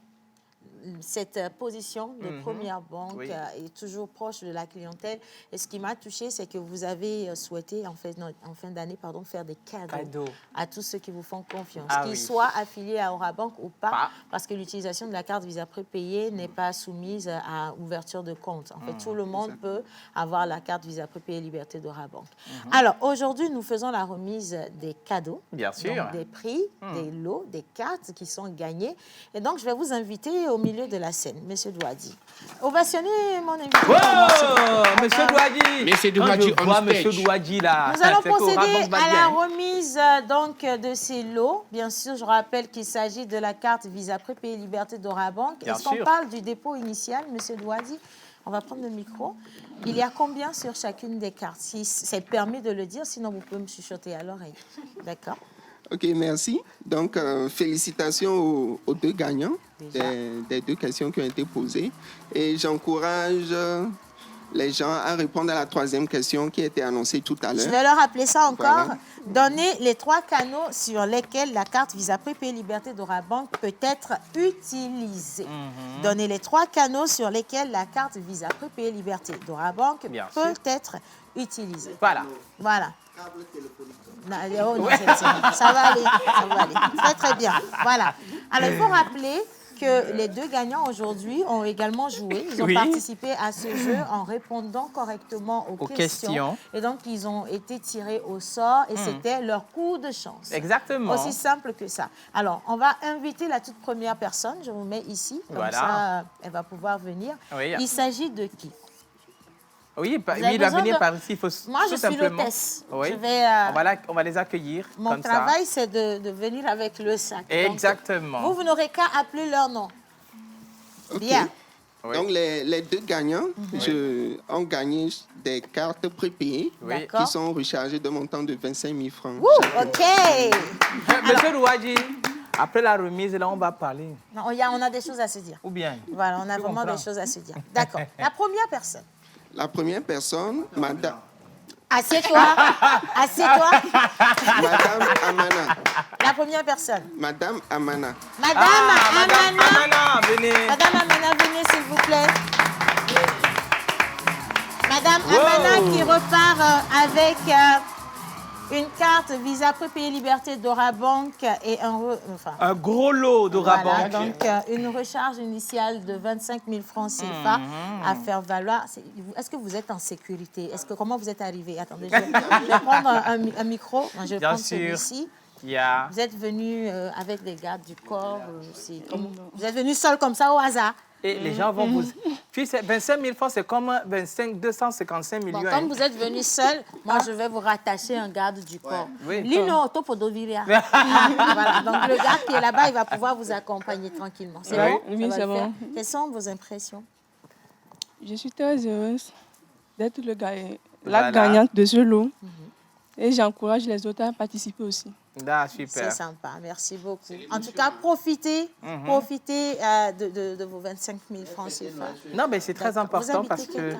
cette position de première banque est toujours proche de la clientèle. Et ce qui m'a touchée, c'est que vous avez souhaité, en fin d'année, faire des cadeaux à tous ceux qui vous font confiance, qu'ils soient affiliés à Orabank ou pas, parce que l'utilisation de la carte Visa Prépayée n'est pas soumise à ouverture de compte. En fait, tout le monde peut avoir la carte Visa Prépayée Liberté d'Orabank. Alors, aujourd'hui, nous faisons la remise des cadeaux, bien sûr, donc des prix, des lots, des cartes qui sont gagnés. Et donc, je vais vous inviter au milieu de la scène, Monsieur Douadi. Ovationnez mon invité. Monsieur Douadi. Monsieur Douadi, Monsieur Douadi là. Nous allons procéder à la remise donc de ces lots. Bien sûr, je rappelle qu'il s'agit de la carte Visa Prépayée Liberté d'Orabank. Est-ce qu'on parle du dépôt initial, Monsieur Douadi? On va prendre le micro. Il y a combien sur chacune des cartes? Si c'est permis de le dire, sinon vous pouvez me chuchoter à l'oreille. D'accord? OK, merci. Donc, félicitations aux deux gagnants des deux questions qui ont été posées. Et j'encourage les gens à répondre à la troisième question qui a été annoncée tout à l'heure. Je vais leur rappeler ça encore. Voilà. Donnez les 3 canaux sur lesquels la carte Visa Prépayée Liberté d'Orabank peut être utilisée. Donnez les 3 canaux sur lesquels la carte Visa Prépayée Liberté d'Orabank peut être utilisée. Voilà. Voilà. Non, oh non, ça va aller, ça va aller. Très, très bien. Voilà. Alors, il faut rappeler que les 2 gagnants aujourd'hui ont également joué. Ils ont participé à ce jeu en répondant correctement aux questions. Et donc, ils ont été tirés au sort et c'était leur coup de chance. Exactement. Aussi simple que ça. Alors, on va inviter la toute première personne. Je vous mets ici. Comme ça, elle va pouvoir venir. Oui. Il s'agit de qui? Oui, il va venir par ici. Il faut Moi, je suis l'hôtesse. Oui. On va les accueillir. Mon travail, c'est de venir avec le sac. Exactement. Donc, vous n'aurez qu'à appeler leur nom. Okay. Bien. Oui. Donc, les 2 gagnants ont gagné des cartes prépayées qui sont rechargées de montant de 25 000 francs. OK. Monsieur Rouadji, après la remise, là, on va parler. Non, on a des choses à se dire. Ou bien? Voilà, on a vraiment des choses à se dire. D'accord. La première personne. La première personne, madame... Assieds-toi. Assieds-toi. Madame Amana. La première personne. Madame Amana. Madame Amana. Venez. Madame Amana, venez, s'il vous plaît. Madame Amana qui repart avec une carte Visa Prépayée Liberté d'Orabank et un gros lot d'Orabank. Voilà, donc une recharge initiale de 25 000 francs CFA à faire valoir. Est-ce que vous êtes en sécurité? Comment vous êtes arrivé? Attendez, je vais prendre un micro. Je vais prendre celui-ci. Vous êtes venu avec des gardes du corps. Vous êtes venu seul comme ça au hasard? Et les gens vont vous... Puis 25 000 francs, c'est comme 255 millions. Bon, comme vous êtes venu seul, moi, je vais vous rattacher un garde du corps. Lino, Topodoviria. Voilà, donc le garde qui est là-bas, il va pouvoir vous accompagner tranquillement. C'est bon? Oui, c'est bon. Quelles sont vos impressions? Je suis très heureuse d'être la gagnante de ce lot. Et j'encourage les autres à participer aussi. Ah, super. C'est sympa, merci beaucoup. En tout cas, profitez de vos 25 000 francs CFA. Non, mais c'est très important parce que...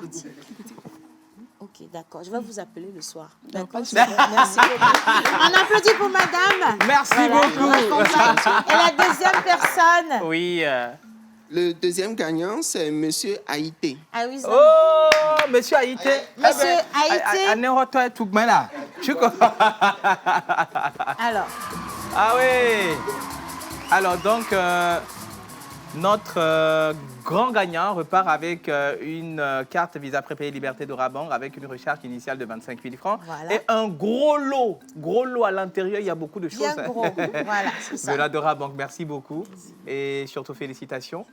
Ok, d'accord. Je vais vous appeler le soir. D'accord. Merci beaucoup. On applaudit pour madame. Merci beaucoup. Et la deuxième personne? Oui. Le deuxième gagnant, c'est Monsieur Haïté. Ah oui, ça. Oh, Monsieur Haïté. Monsieur Haïté. Alors. Ah oui. Alors, donc, notre grand gagnant repart avec une carte Visa Prépayée Liberté d'Orabank avec une recharge initiale de 25 000 francs. Voilà. Et un gros lot à l'intérieur. Il y a beaucoup de choses. Bien gros. Voilà, c'est ça. De la d'Orabank. Merci beaucoup. Et surtout, félicitations.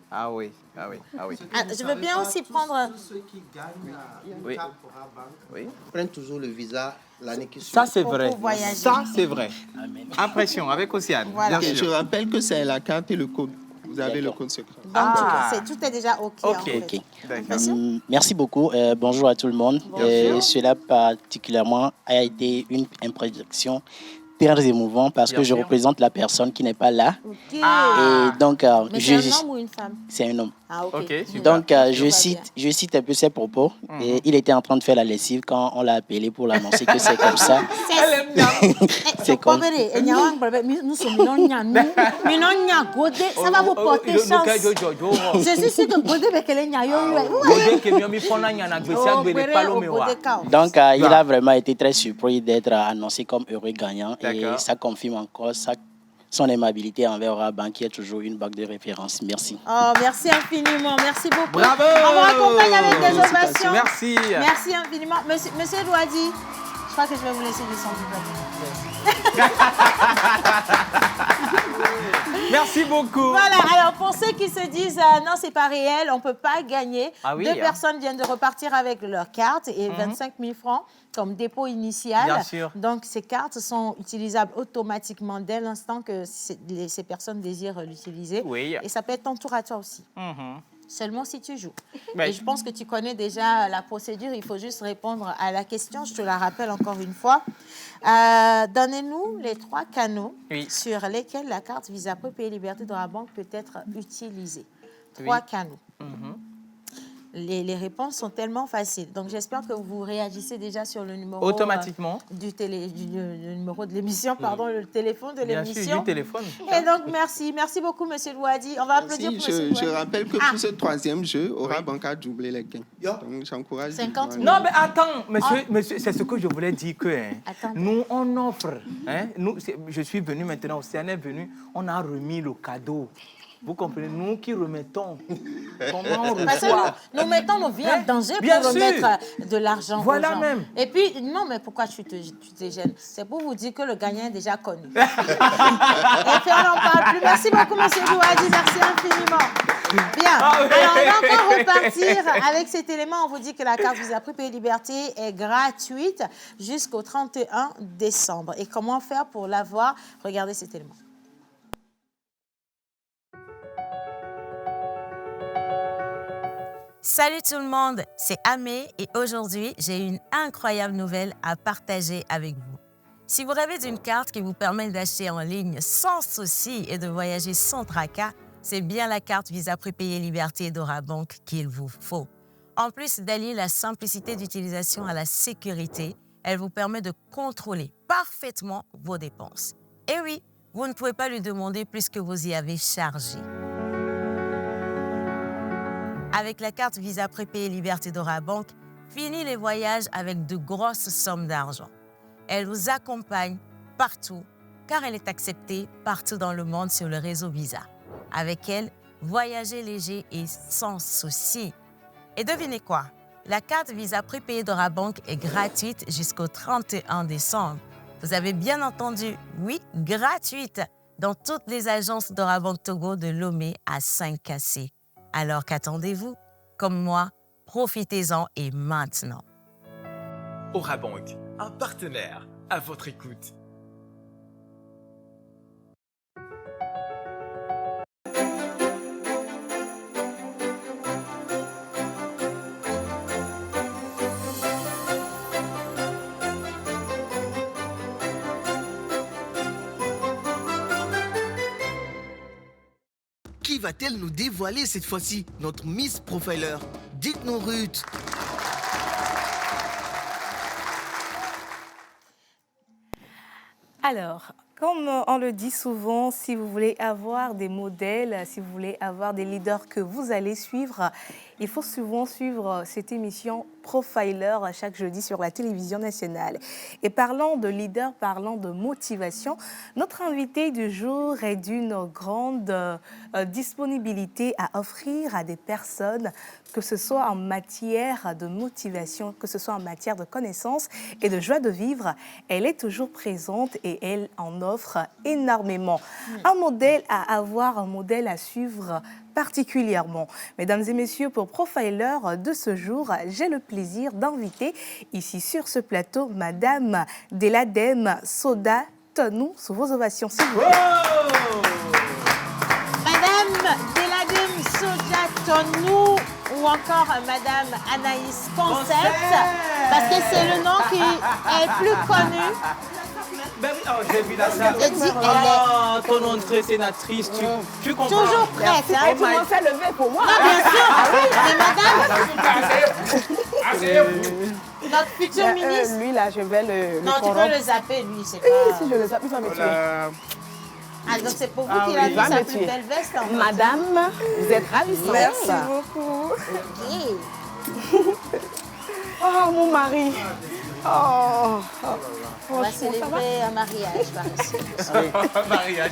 Ah oui, ah oui, ah oui. Je veux bien aussi prendre... Tous ceux qui gagnent une carte Orabank prennent toujours le visa l'année qui suit. Ça, c'est vrai. Ça, c'est vrai. Impression avec Océane. Voilà. Je rappelle que c'est la carte et le code. Vous avez le code secret. Donc, tout est déjà OK. OK. Merci beaucoup. Bonjour à tout le monde. Cela particulièrement a été une impression très émouvant parce que je représente la personne qui n'est pas là. Okay. Et donc, c'est un homme ou une femme? C'est un homme. Ah, okay. Donc, je cite un peu ses propos. Et il était en train de faire la lessive quand on l'a appelé pour l'annoncer que c'est comme ça. C'est comme ça. Ça va vous porter chance. Je suis sûr que Godé Donc, il a vraiment été très surpris d'être annoncé comme heureux gagnant. Et ça confirme encore son aimabilité envers Orabank, qui est toujours une bague de référence. Merci. Oh, merci infiniment. Merci beaucoup. Bravo. On vous raccompagne avec des ovations. Merci. Merci infiniment. Monsieur Douadi, je crois que je vais vous laisser descendre du plateau. Merci beaucoup. Voilà, alors pour ceux qui se disent non, c'est pas réel, on peut pas gagner. Deux personnes viennent de repartir avec leur carte et 25 000 francs comme dépôt initial. Bien sûr. Donc, ces cartes sont utilisables automatiquement dès l'instant que ces personnes désirent l'utiliser. Oui. Et ça peut être ton tour à toi aussi. seulement si tu joues. Ouais. Et je pense que tu connais déjà la procédure. Il faut juste répondre à la question. Je te la rappelle encore une fois. Donnez-nous les 3 canaux sur lesquels la carte Visa Pré Pays Liberté de la banque peut être utilisée. 3 canaux. Les réponses sont tellement faciles. Donc, j'espère que vous réagissez déjà sur le numéro... Automatiquement. Du numéro de l'émission, pardon, le téléphone de l'émission. Bien sûr, du téléphone. Et donc, merci. Merci beaucoup, M. Louadi. On va applaudir pour M. Louadi. Je rappelle que pour ce 3e jeu, Aura Banca a doublé les gains. Donc, j'encourage... 50 000. Non, mais attends, monsieur, c'est ce que je voulais dire que nous, on offre. Je suis venu maintenant, Océane est venu, on a remis le cadeau. Vous comprenez, nous qui remettons, comment on reçoit? Parce que nous mettons nos vies en danger pour remettre de l'argent aux gens. Même. Et puis, non, mais pourquoi tu te gênes? C'est pour vous dire que le gagnant est déjà connu. Et puis, on n'en parle plus. Merci beaucoup, M. Louadi. Merci infiniment. Bien. Alors, on va encore repartir avec cet élément. On vous dit que la carte Visa Pré Pays Liberté est gratuite jusqu'au 31 décembre. Et comment faire pour l'avoir? Regardez cet élément. Salut tout le monde, c'est Amé et aujourd'hui, j'ai une incroyable nouvelle à partager avec vous. Si vous rêvez d'une carte qui vous permet d'acheter en ligne sans souci et de voyager sans tracas, c'est bien la carte Visa Pré Pays Liberté d'Aura Banque qu'il vous faut. En plus d'allier la simplicité d'utilisation à la sécurité, elle vous permet de contrôler parfaitement vos dépenses. Et oui, vous ne pouvez pas lui demander plus que vous y avez chargé. Avec la carte Visa Pré Pays Liberté d'Aura Banque, fini les voyages avec de grosses sommes d'argent. Elle vous accompagne partout car elle est acceptée partout dans le monde sur le réseau Visa. Avec elle, voyagez léger et sans souci. Et devinez quoi? La carte Visa Pré Pays d'Aura Banque est gratuite jusqu'au 31 décembre. Vous avez bien entendu, oui, gratuite dans toutes les agences d'Aura Banque Togo de Lomé à 5KC. Alors qu'attendez-vous? Comme moi, profitez-en et maintenant. Aura Banque, un partenaire à votre écoute. Qui va-t-elle nous dévoiler cette fois-ci, notre Miss Profiler? Dites-nous, Ruth. Alors, comme on le dit souvent, si vous voulez avoir des modèles, si vous voulez avoir des leaders que vous allez suivre, il faut souvent suivre cette émission Profiler chaque jeudi sur la télévision nationale. Et parlant de leader, parlant de motivation, notre invité du jour est d'une grande disponibilité à offrir à des personnes, que ce soit en matière de motivation, que ce soit en matière de connaissances et de joie de vivre. Elle est toujours présente et elle en offre énormément. Un modèle à avoir, un modèle à suivre particulièrement. Mesdames et messieurs, pour Profiler de ce jour, j'ai le plaisir d'inviter ici sur ce plateau Madame Deladem Soda Tonou, sous vos ovations, s'il vous plaît. Madame Deladem Soda Tonou ou encore Madame Anaïs Concept, parce que c'est le nom qui est plus connu. Ben oui, oh, j'ai vu la salle. Oh, ton entrée sénatrice, tu comprends. Toujours prête, hein. Tu m'en fais lever pour moi. Non, bien sûr. Mais madame, notre futur ministre. Lui, là, je vais le non, tu peux le zapper, lui, c'est pas... Si je le zappe, il va me tuer. Ah, donc c'est pour vous qu'il a mis sa plus belle veste, en fait. Madame, vous êtes ravissante. Merci beaucoup. Oh, mon mari. Oh. On va célébrer un mariage par ici.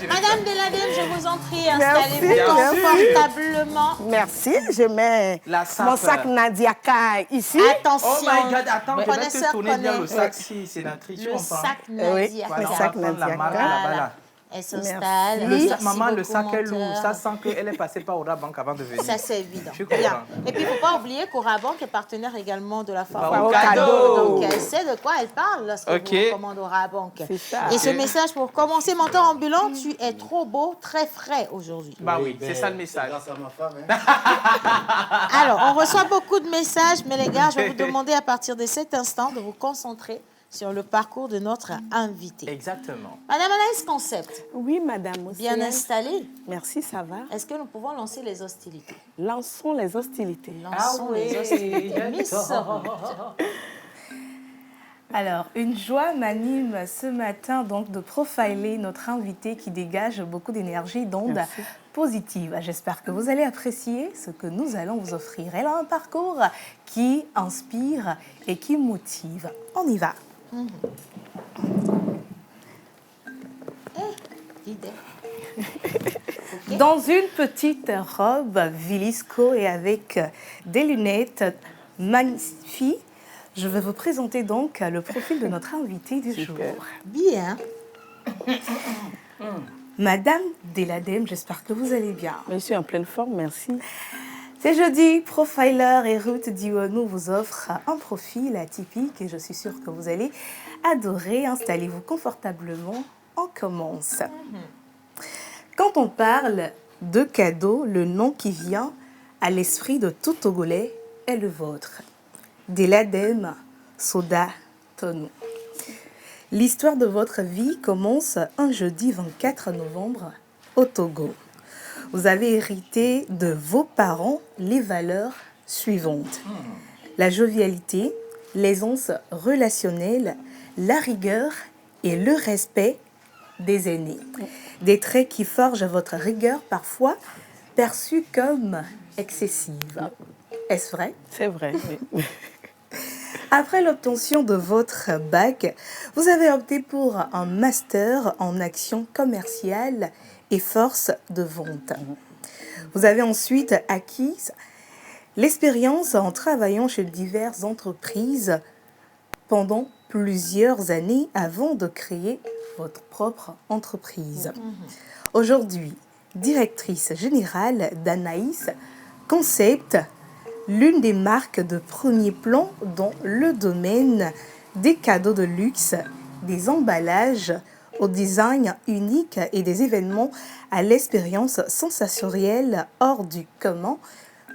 Madame Deladem, je vous en prie, installez-vous confortablement. Merci, je mets mon sac Nadiaka ici. Attention. Oh my God, attends, je vais te tourner bien le sac si sénatrice. Le sac Nadiaka. Oui, le sac Nadiaka. Elle s'installe. Maman, le sac est lourd. Ça sent qu'elle est passée par Aura Bank avant de venir. Ça, c'est évident. Je comprends. Et puis, il ne faut pas oublier qu'Aura Bank est partenaire également de la Foire au cadeau. Donc, elle sait de quoi elle parle lorsque vous recommandez Aura Bank. C'est ça. Et ce message, pour commencer, mentor ambulant, tu es trop beau, très frais aujourd'hui. Bah oui, c'est ça le message. Grâce à ma femme. Alors, on reçoit beaucoup de messages, mais les gars, je vais vous demander à partir de cet instant de vous concentrer sur le parcours de notre invité. Exactement. Madame Anaïs Concept. Oui, madame. Bien installée. Merci, ça va. Est-ce que nous pouvons lancer les hostilités? Lançons les hostilités. Lançons les hostilités. Miss. Alors, une joie m'anime ce matin donc de profiler notre invité qui dégage beaucoup d'énergie, d'ondes positives. J'espère que vous allez apprécier ce que nous allons vous offrir. Elle a un parcours qui inspire et qui motive. On y va. Dans une petite robe Villisco et avec des lunettes magnifiques, je vais vous présenter donc le profil de notre invitée du jour. Bien. Madame Deladem, j'espère que vous allez bien. Je suis en pleine forme, merci. C'est jeudi, Profiler et Ruth Dionou vous offrent un profil atypique et je suis sûre que vous allez adorer. Installez-vous confortablement, on commence. Quand on parle de cadeau, le nom qui vient à l'esprit de tout Togolais est le vôtre. Deladem Soda Tonou. L'histoire de votre vie commence un jeudi 24 novembre au Togo. Vous avez hérité de vos parents les valeurs suivantes. La jovialité, l'aisance relationnelle, la rigueur et le respect des aînés. Des traits qui forgent votre rigueur parfois perçue comme excessive. Est-ce vrai? C'est vrai, oui. Après l'obtention de votre bac, vous avez opté pour un master en action commerciale et force de vente. Vous avez ensuite acquis l'expérience en travaillant chez diverses entreprises pendant plusieurs années avant de créer votre propre entreprise. Aujourd'hui, directrice générale d'Anaïs Concept, l'une des marques de premier plan dans le domaine des cadeaux de luxe, des emballages au design unique et des événements à l'expérience sensorielle hors du commun.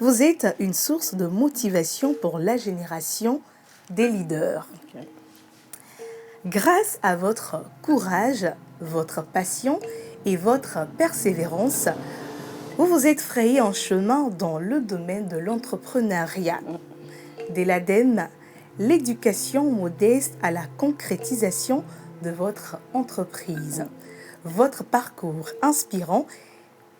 Vous êtes une source de motivation pour la génération des leaders. Grâce à votre courage, votre passion et votre persévérance, vous vous êtes frayé un chemin dans le domaine de l'entrepreneuriat. Dès l'ADEME, l'éducation modeste à la concrétisation de votre entreprise. Votre parcours inspirant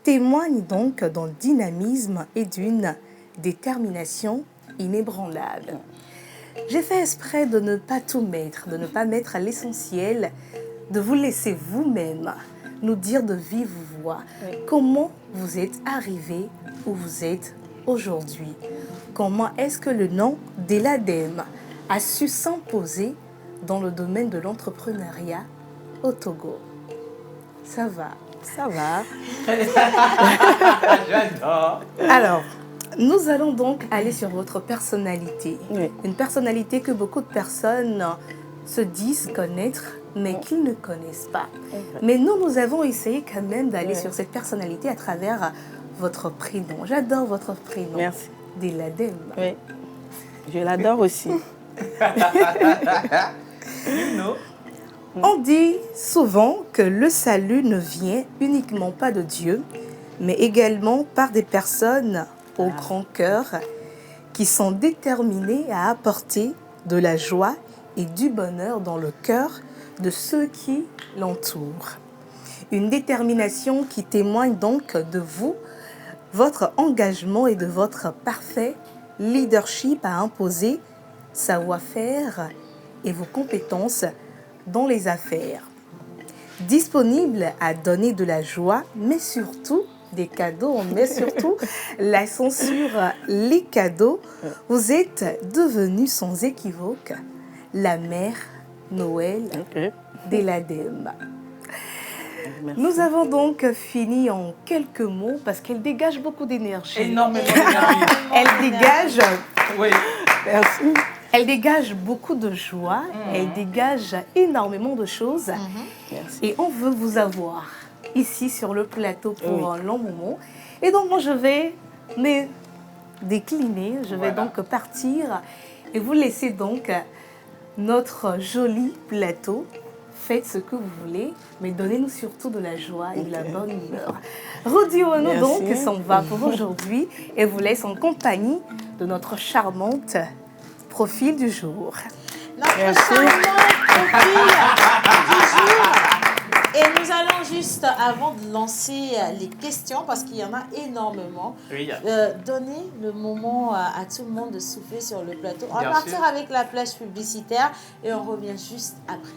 témoigne donc d'un dynamisme et d'une détermination inébranlable. J'ai fait exprès de ne pas tout mettre, de ne pas mettre à l'essentiel, de vous laisser vous-même nous dire de vive voix comment vous êtes arrivé où vous êtes aujourd'hui. Comment est-ce que le nom d'Eladem a su s'imposer dans le domaine de l'entrepreneuriat au Togo? Ça va. Ça va. J'adore. Alors, nous allons donc aller sur votre personnalité. Une personnalité que beaucoup de personnes se disent connaître, mais qu'ils ne connaissent pas. Mais nous avons essayé quand même d'aller sur cette personnalité à travers votre prénom. J'adore votre prénom. Merci. Deladem. Oui, je l'adore aussi. On dit souvent que le salut ne vient uniquement pas de Dieu, mais également par des personnes au grand cœur qui sont déterminées à apporter de la joie et du bonheur dans le cœur de ceux qui l'entourent. Une détermination qui témoigne donc de vous, votre engagement et de votre parfait leadership à imposer savoir-faire et vos compétences dans les affaires. Disponible à donner de la joie, mais surtout des cadeaux, mais surtout l'accent sur les cadeaux, vous êtes devenue sans équivoque la mère Noël d'Eladem. Nous avons donc fini en quelques mots parce qu'elle dégage beaucoup d'énergie. Énormément d'énergie. Elle dégage... Oui. Merci. Elle dégage beaucoup de joie, elle dégage énormément de choses. Et on veut vous avoir ici sur le plateau pour un long moment. Et donc moi je vais me décliner, je vais donc partir et vous laisser donc notre joli plateau. Faites ce que vous voulez, mais donnez-nous surtout de la joie et de la bonne humeur. Rudy Ono donc s'en va pour aujourd'hui et vous laisse en compagnie de notre charmante profil du jour. Notre charmante profil du jour. Et nous allons juste, avant de lancer les questions, parce qu'il y en a énormément, donner le moment à tout le monde de souffler sur le plateau. On va partir avec la plage publicitaire et on revient juste après.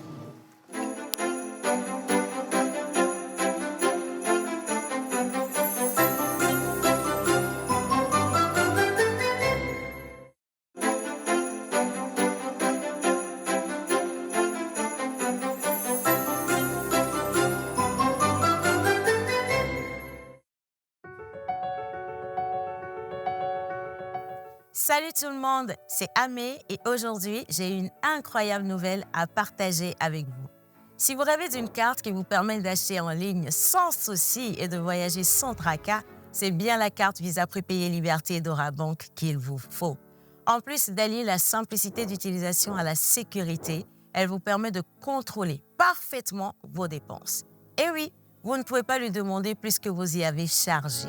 Salut tout le monde, c'est Amé et aujourd'hui, j'ai une incroyable nouvelle à partager avec vous. Si vous rêvez d'une carte qui vous permet d'acheter en ligne sans souci et de voyager sans tracas, c'est bien la carte Visa Prépayé Liberté d'Orabank qu'il vous faut. En plus d'allier la simplicité d'utilisation à la sécurité, elle vous permet de contrôler parfaitement vos dépenses. Et oui, vous ne pouvez pas lui demander plus que vous y avez chargé.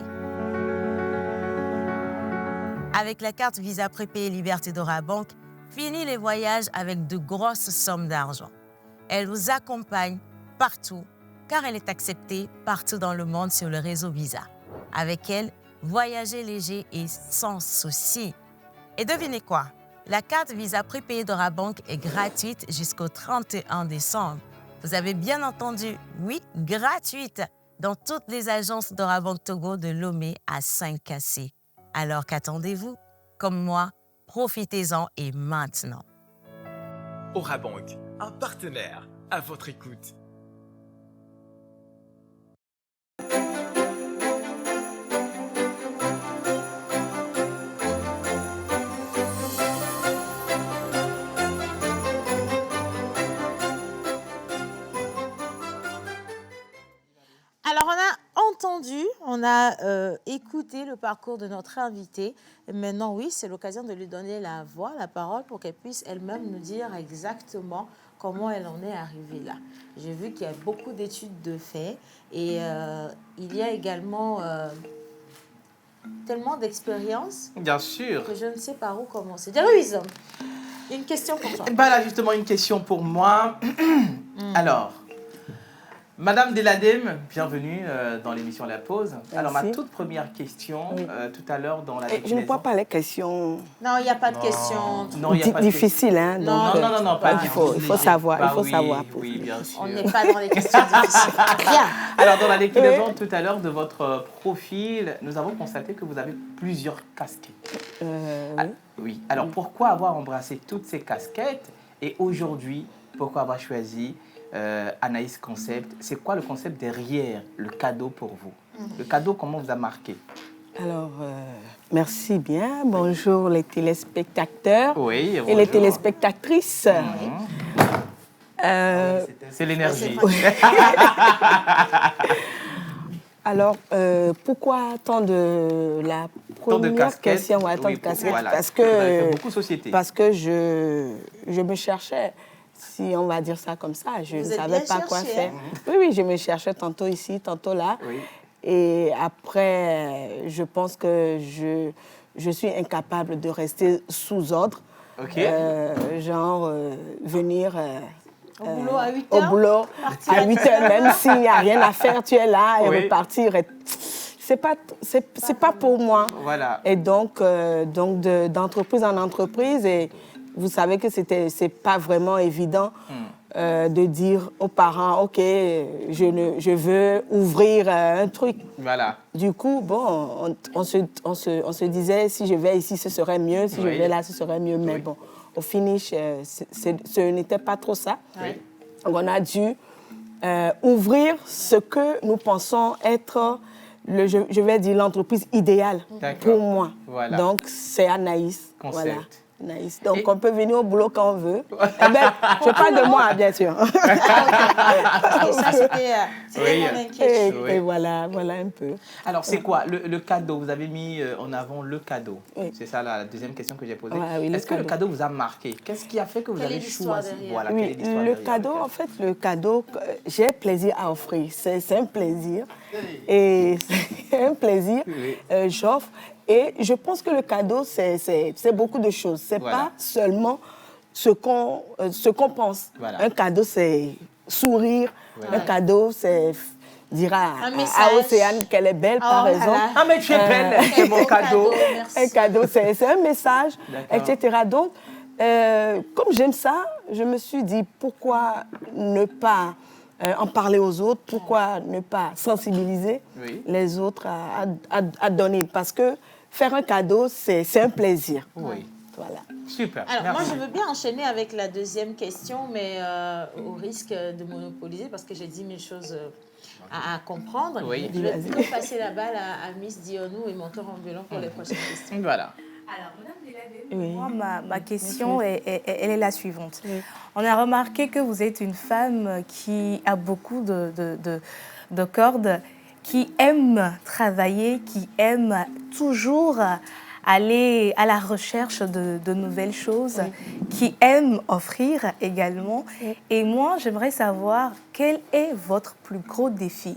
Avec la carte Visa Prépayé Liberté d'Orabank, fini les voyages avec de grosses sommes d'argent. Elle vous accompagne partout car elle est acceptée partout dans le monde sur le réseau Visa. Avec elle, voyagez léger et sans souci. Et devinez quoi? La carte Visa Prépayé d'Orabank est gratuite jusqu'au 31 décembre. Vous avez bien entendu, oui, gratuite dans toutes les agences d'Orabank Togo de Lomé à 5KC. Alors qu'attendez-vous? Comme moi, profitez-en et maintenant. Orabank, un partenaire à votre écoute. Alors, on a entendu, on a écouté le parcours de notre invitée. Et maintenant, oui, c'est l'occasion de lui donner la voix, la parole, pour qu'elle puisse elle-même nous dire exactement comment elle en est arrivée là. J'ai vu qu'il y a beaucoup d'études de fait et il y a également tellement d'expérience. Bien sûr. Que je ne sais par où commencer. Ruiz, une question pour toi. Là, justement, une question pour moi. Alors, Madame Deladem, bienvenue dans l'émission La Pause. Merci. Alors, ma toute première question, tout à l'heure dans la déclinaison... Je ne vois pas les questions... Non, il n'y a pas de questions... difficiles, hein. Non, pas difficiles. Il faut savoir, Oui, bien sûr. On n'est pas dans les questions difficiles. Bien. Alors, dans la déclinaison tout à l'heure de votre profil, nous avons constaté que vous avez plusieurs casquettes. Oui. Alors, pourquoi avoir embrassé toutes ces casquettes et aujourd'hui, pourquoi avoir choisi Anaïs Concept? C'est quoi le concept derrière le cadeau pour vous? Le cadeau, comment vous a marqué? Alors, merci bien. Bonjour les téléspectateurs et les téléspectatrices. C'est l'énergie. Alors, pourquoi tant de la première question, tant de casquettes? Voilà. Parce que, beaucoup de sociétés. Parce que je me cherchais. Si on va dire ça comme ça, je ne savais pas quoi faire. Oui, je me cherchais tantôt ici, tantôt là. Oui. Et après, je pense que je suis incapable de rester sous ordre. Venir au boulot à 8 heures. Au boulot à 8 heures, même s'il n'y a rien à faire, tu es là et repartir. C'est pas pour moi. Voilà. Et donc d'entreprise en entreprise, et vous savez que c'est pas vraiment évident de dire aux parents, OK, je veux ouvrir un truc. Voilà. Du coup, bon, on se disait, si je vais ici, ce serait mieux. Si je vais là, ce serait mieux. Mais bon, au finish, ce n'était pas trop ça. Oui. Donc, on a dû ouvrir ce que nous pensons être, je vais dire, l'entreprise idéale pour moi. Voilà. Donc, c'est Anaïs. Concept. Voilà. Nice. Donc, on peut venir au boulot quand on veut. Eh ben, je parle de moi, bien sûr. Ça, c'était mon inquiétude. Et voilà un peu. Alors, c'est quoi le cadeau? Vous avez mis en avant le cadeau. Oui. C'est ça la deuxième question que j'ai posée. Oui, est-ce que le cadeau vous a marqué? Qu'est-ce qui a fait que vous avez choisi? Voilà, oui, le cadeau, en fait, j'ai plaisir à offrir. C'est un plaisir. Et c'est un plaisir. J'offre. Et je pense que le cadeau, c'est beaucoup de choses. C'est pas seulement ce qu'on pense. Voilà. Un cadeau, c'est sourire. Voilà. Un cadeau, c'est dire à Océane qu'elle est belle, par exemple. Ah, mais tu es belle, c'est mon cadeau. Un cadeau, c'est un message, etc. Donc, comme j'aime ça, je me suis dit, pourquoi ne pas en parler aux autres? Pourquoi ne pas sensibiliser les autres à donner? Parce que faire un cadeau, c'est un plaisir. Oui. Voilà. Super. Alors, merci. moi, je veux bien enchaîner avec la deuxième question, mais au risque de monopoliser, parce que j'ai 10 000 choses à comprendre. Oui. Je vais plutôt passer la balle à Miss Dionou et Mentor Ambulant pour les prochaines questions. Voilà. Alors, Madame Deladem, moi, ma question, elle est la suivante. Oui. On a remarqué que vous êtes une femme qui a beaucoup de cordes, qui aime travailler, qui aime toujours aller à la recherche de nouvelles choses, qui aime offrir également. Et moi, j'aimerais savoir quel est votre plus gros défi,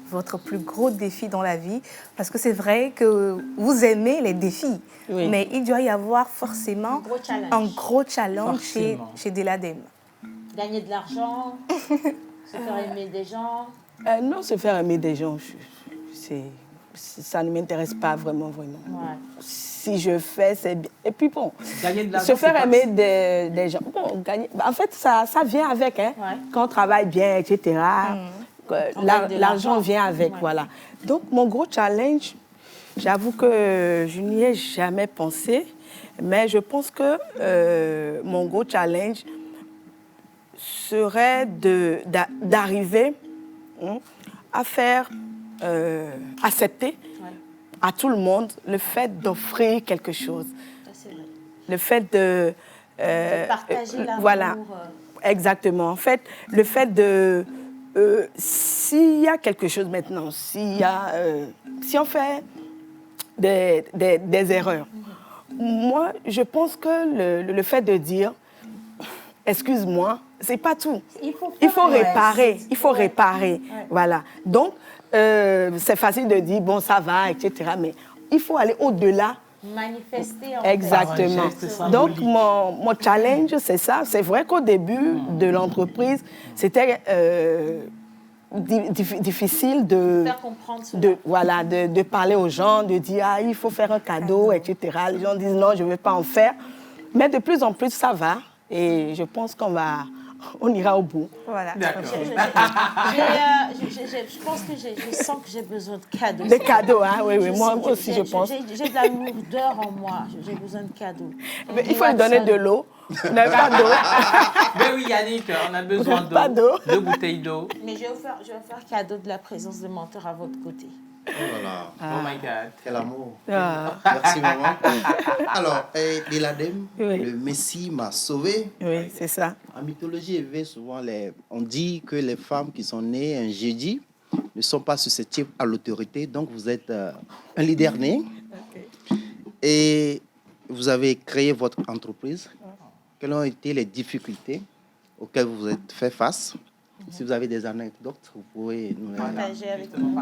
votre plus gros défi dans la vie, parce que c'est vrai que vous aimez les défis, mais il doit y avoir forcément un gros challenge chez Deladem. Gagner de l'argent, se faire aimer des gens. Non, se faire aimer des gens, ça ne m'intéresse pas vraiment. Ouais. Si je fais, c'est bien. Et puis bon, se faire aimer des gens. Bon, en fait, ça vient avec, hein. Quand on travaille bien, etc. L'argent vient avec, voilà. Donc, mon gros challenge, j'avoue que je n'y ai jamais pensé, mais je pense que mon gros challenge serait d'arriver à faire accepter à tout le monde le fait d'offrir quelque chose. Le fait de partager l'amour. Voilà, exactement. En fait, le fait de... s'il y a quelque chose maintenant, si on fait des erreurs, moi, je pense que le fait de dire « excuse-moi », c'est pas tout. Il faut réparer. Il faut réparer. Voilà. Donc, c'est facile de dire, bon, ça va, etc. Mais il faut aller au-delà. Manifester. Exactement. Donc, mon challenge, c'est ça. C'est vrai qu'au début de l'entreprise, c'était difficile de parler aux gens, de dire, ah, il faut faire un cadeau, etc. Les gens disent, non, je ne veux pas en faire. Mais de plus en plus, ça va. Et je pense on ira au bout. Voilà. Je pense que je sens que j'ai besoin de cadeaux. Des cadeaux, hein? Oui, moi aussi, je pense. J'ai de la lourdeur en moi. J'ai besoin de cadeaux. Mais il faut lui donner de l'eau. On n'a pas d'eau. Mais oui, Yannick, on a besoin d'eau. Pas d'eau. 2 bouteilles d'eau. Mais je vais faire cadeau de la présence de Mentor à votre côté. Voilà. Oh my God. Quel amour. Merci, maman. Alors, Deladem, le Messie m'a sauvé. Oui, c'est ça. En mythologie élevée, souvent, on dit que les femmes qui sont nées un jeudi ne sont pas susceptibles à l'autorité. Donc, vous êtes un leader né. Et vous avez créé votre entreprise. Quelles ont été les difficultés auxquelles vous vous êtes fait face? Si vous avez des anecdotes, vous pouvez nous partager avec nous.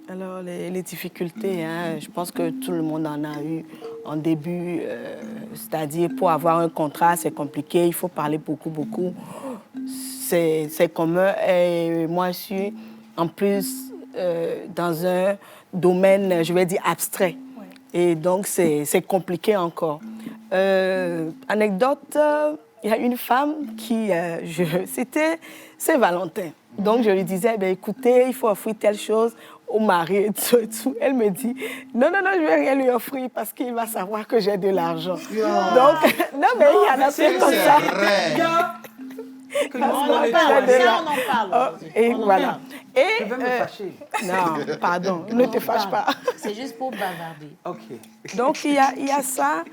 Alors, les difficultés, hein, je pense que tout le monde en a eu en début. C'est-à-dire, pour avoir un contrat, c'est compliqué. Il faut parler beaucoup. C'est commun. Et moi, je suis en plus dans un domaine, je vais dire, abstrait. Et donc, c'est compliqué encore. Anecdote... Il y a une femme qui, c'était Saint-Valentin. Donc, je lui disais, écoutez, il faut offrir telle chose au mari et tout. Elle me dit, non, je ne vais rien lui offrir parce qu'il va savoir que j'ai de l'argent. Donc, non, mais il y en a plein comme ça. Que le monde on en parle. Et voilà. Et, je vais me fâcher. Non, pardon, ne te fâche pas. C'est juste pour bavarder. OK. Donc, il y a ça.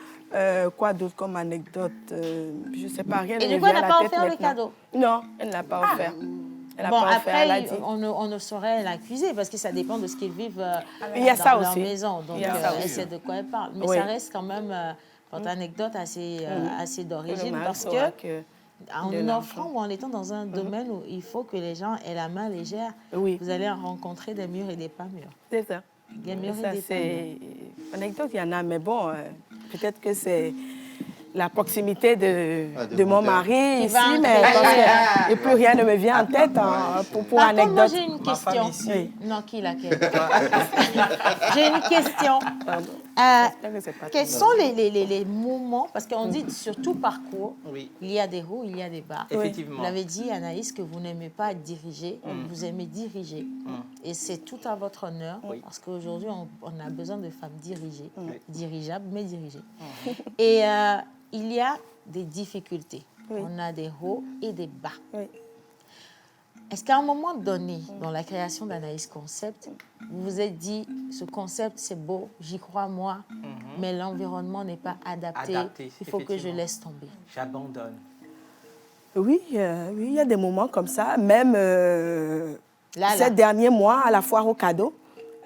Quoi d'autre comme anecdote je ne sais pas, rien. Et du coup, elle n'a pas offert le cadeau? Non, elle n'a pas offert. Bon, après, on ne saurait l'accuser parce que ça dépend de ce qu'ils vivent il y a ça dans leur aussi. maison. Donc, elle sait de quoi elle parle. Mais ça reste quand même une anecdote assez d'origine parce que en offrant ou en étant dans un domaine où il faut que les gens aient la main légère, vous allez rencontrer des murs et des pas mûrs. C'est ça. Des murs et des pas mûrs. Anecdote, il y en a, mais bon, peut-être que c'est la proximité de mon mari ici, mais et plus rien ne me vient en tête pour anecdote. Moi, j'ai une question. Non, qui laquelle? J'ai une question. Quels sont les moments, parce qu'on dit sur tout parcours, il y a des hauts, il y a des bas. Effectivement. Vous l'avez dit, Anaïs, que vous n'aimez pas diriger, vous aimez diriger. Et c'est tout à votre honneur, parce qu'aujourd'hui, on a besoin de femmes dirigées, dirigeables, mais dirigées. Et il y a des difficultés. On a des hauts et des bas. Est-ce qu'à un moment donné, dans la création d'Anaïs Concept, vous vous êtes dit, ce concept, c'est beau, j'y crois moi, mais l'environnement n'est pas adapté, il faut que je laisse tomber. J'abandonne. Oui, il y a des moments comme ça. Même ces derniers mois, à la foire aux cadeaux,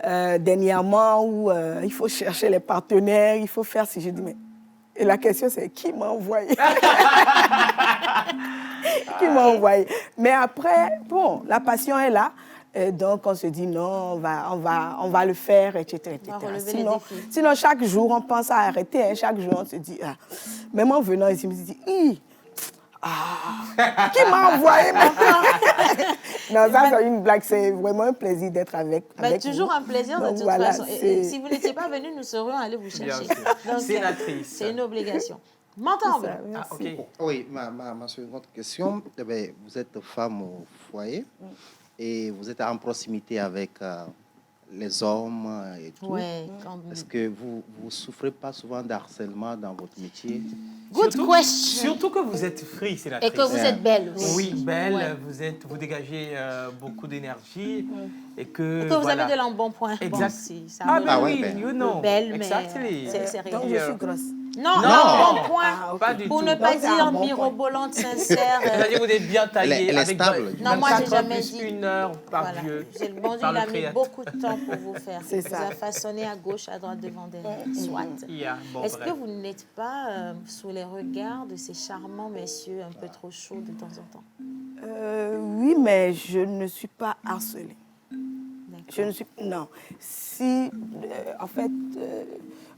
dernièrement, où il faut chercher les partenaires, il faut faire si je dis, mais... Et la question, c'est qui m'a envoyé? Qui m'a envoyé? Mais après, bon, la passion est là. Et donc, on se dit, non, on va le faire, etc. Sinon, chaque jour, on pense à arrêter. Hein, chaque jour, on se dit, même en venant ici, je me dis, qui m'a envoyé maintenant? Non, ça, c'est une blague. C'est vraiment un plaisir d'être avec toujours vous. Un plaisir, de toute façon. Et si vous n'étiez pas venu, nous serions allés vous chercher. C'est une obligation. M'entends bien? Oui, ma seconde question. Vous êtes femme au foyer et vous êtes en proximité avec les hommes et tout. Est-ce que vous ne souffrez pas souvent d'harcèlement dans votre métier? Good question. Surtout que vous êtes free, c'est la Et que vous êtes belle aussi. Oui, belle, vous dégagez beaucoup d'énergie et que vous avez de l'embonpoint. Exact. Oui, you know. Belle, mais c'est rien. Donc, je suis grosse. Non, bon point. Pas du pour tout. ne pas dire mirobolante, sincère. C'est-à-dire vous êtes bien taillée. Elle est stable. Non, moi, j'ai jamais dit. Une heure par Dieu. C'est le bon Dieu, il a mis beaucoup de temps pour vous faire. Il vous a façonné à gauche, à droite, devant, derrière. Soit. Est-ce que vous n'êtes pas sous les regards de ces charmants messieurs un peu trop chauds de temps en temps? Oui, mais je ne suis pas harcelée. Je ne suis... Non. Si, en fait...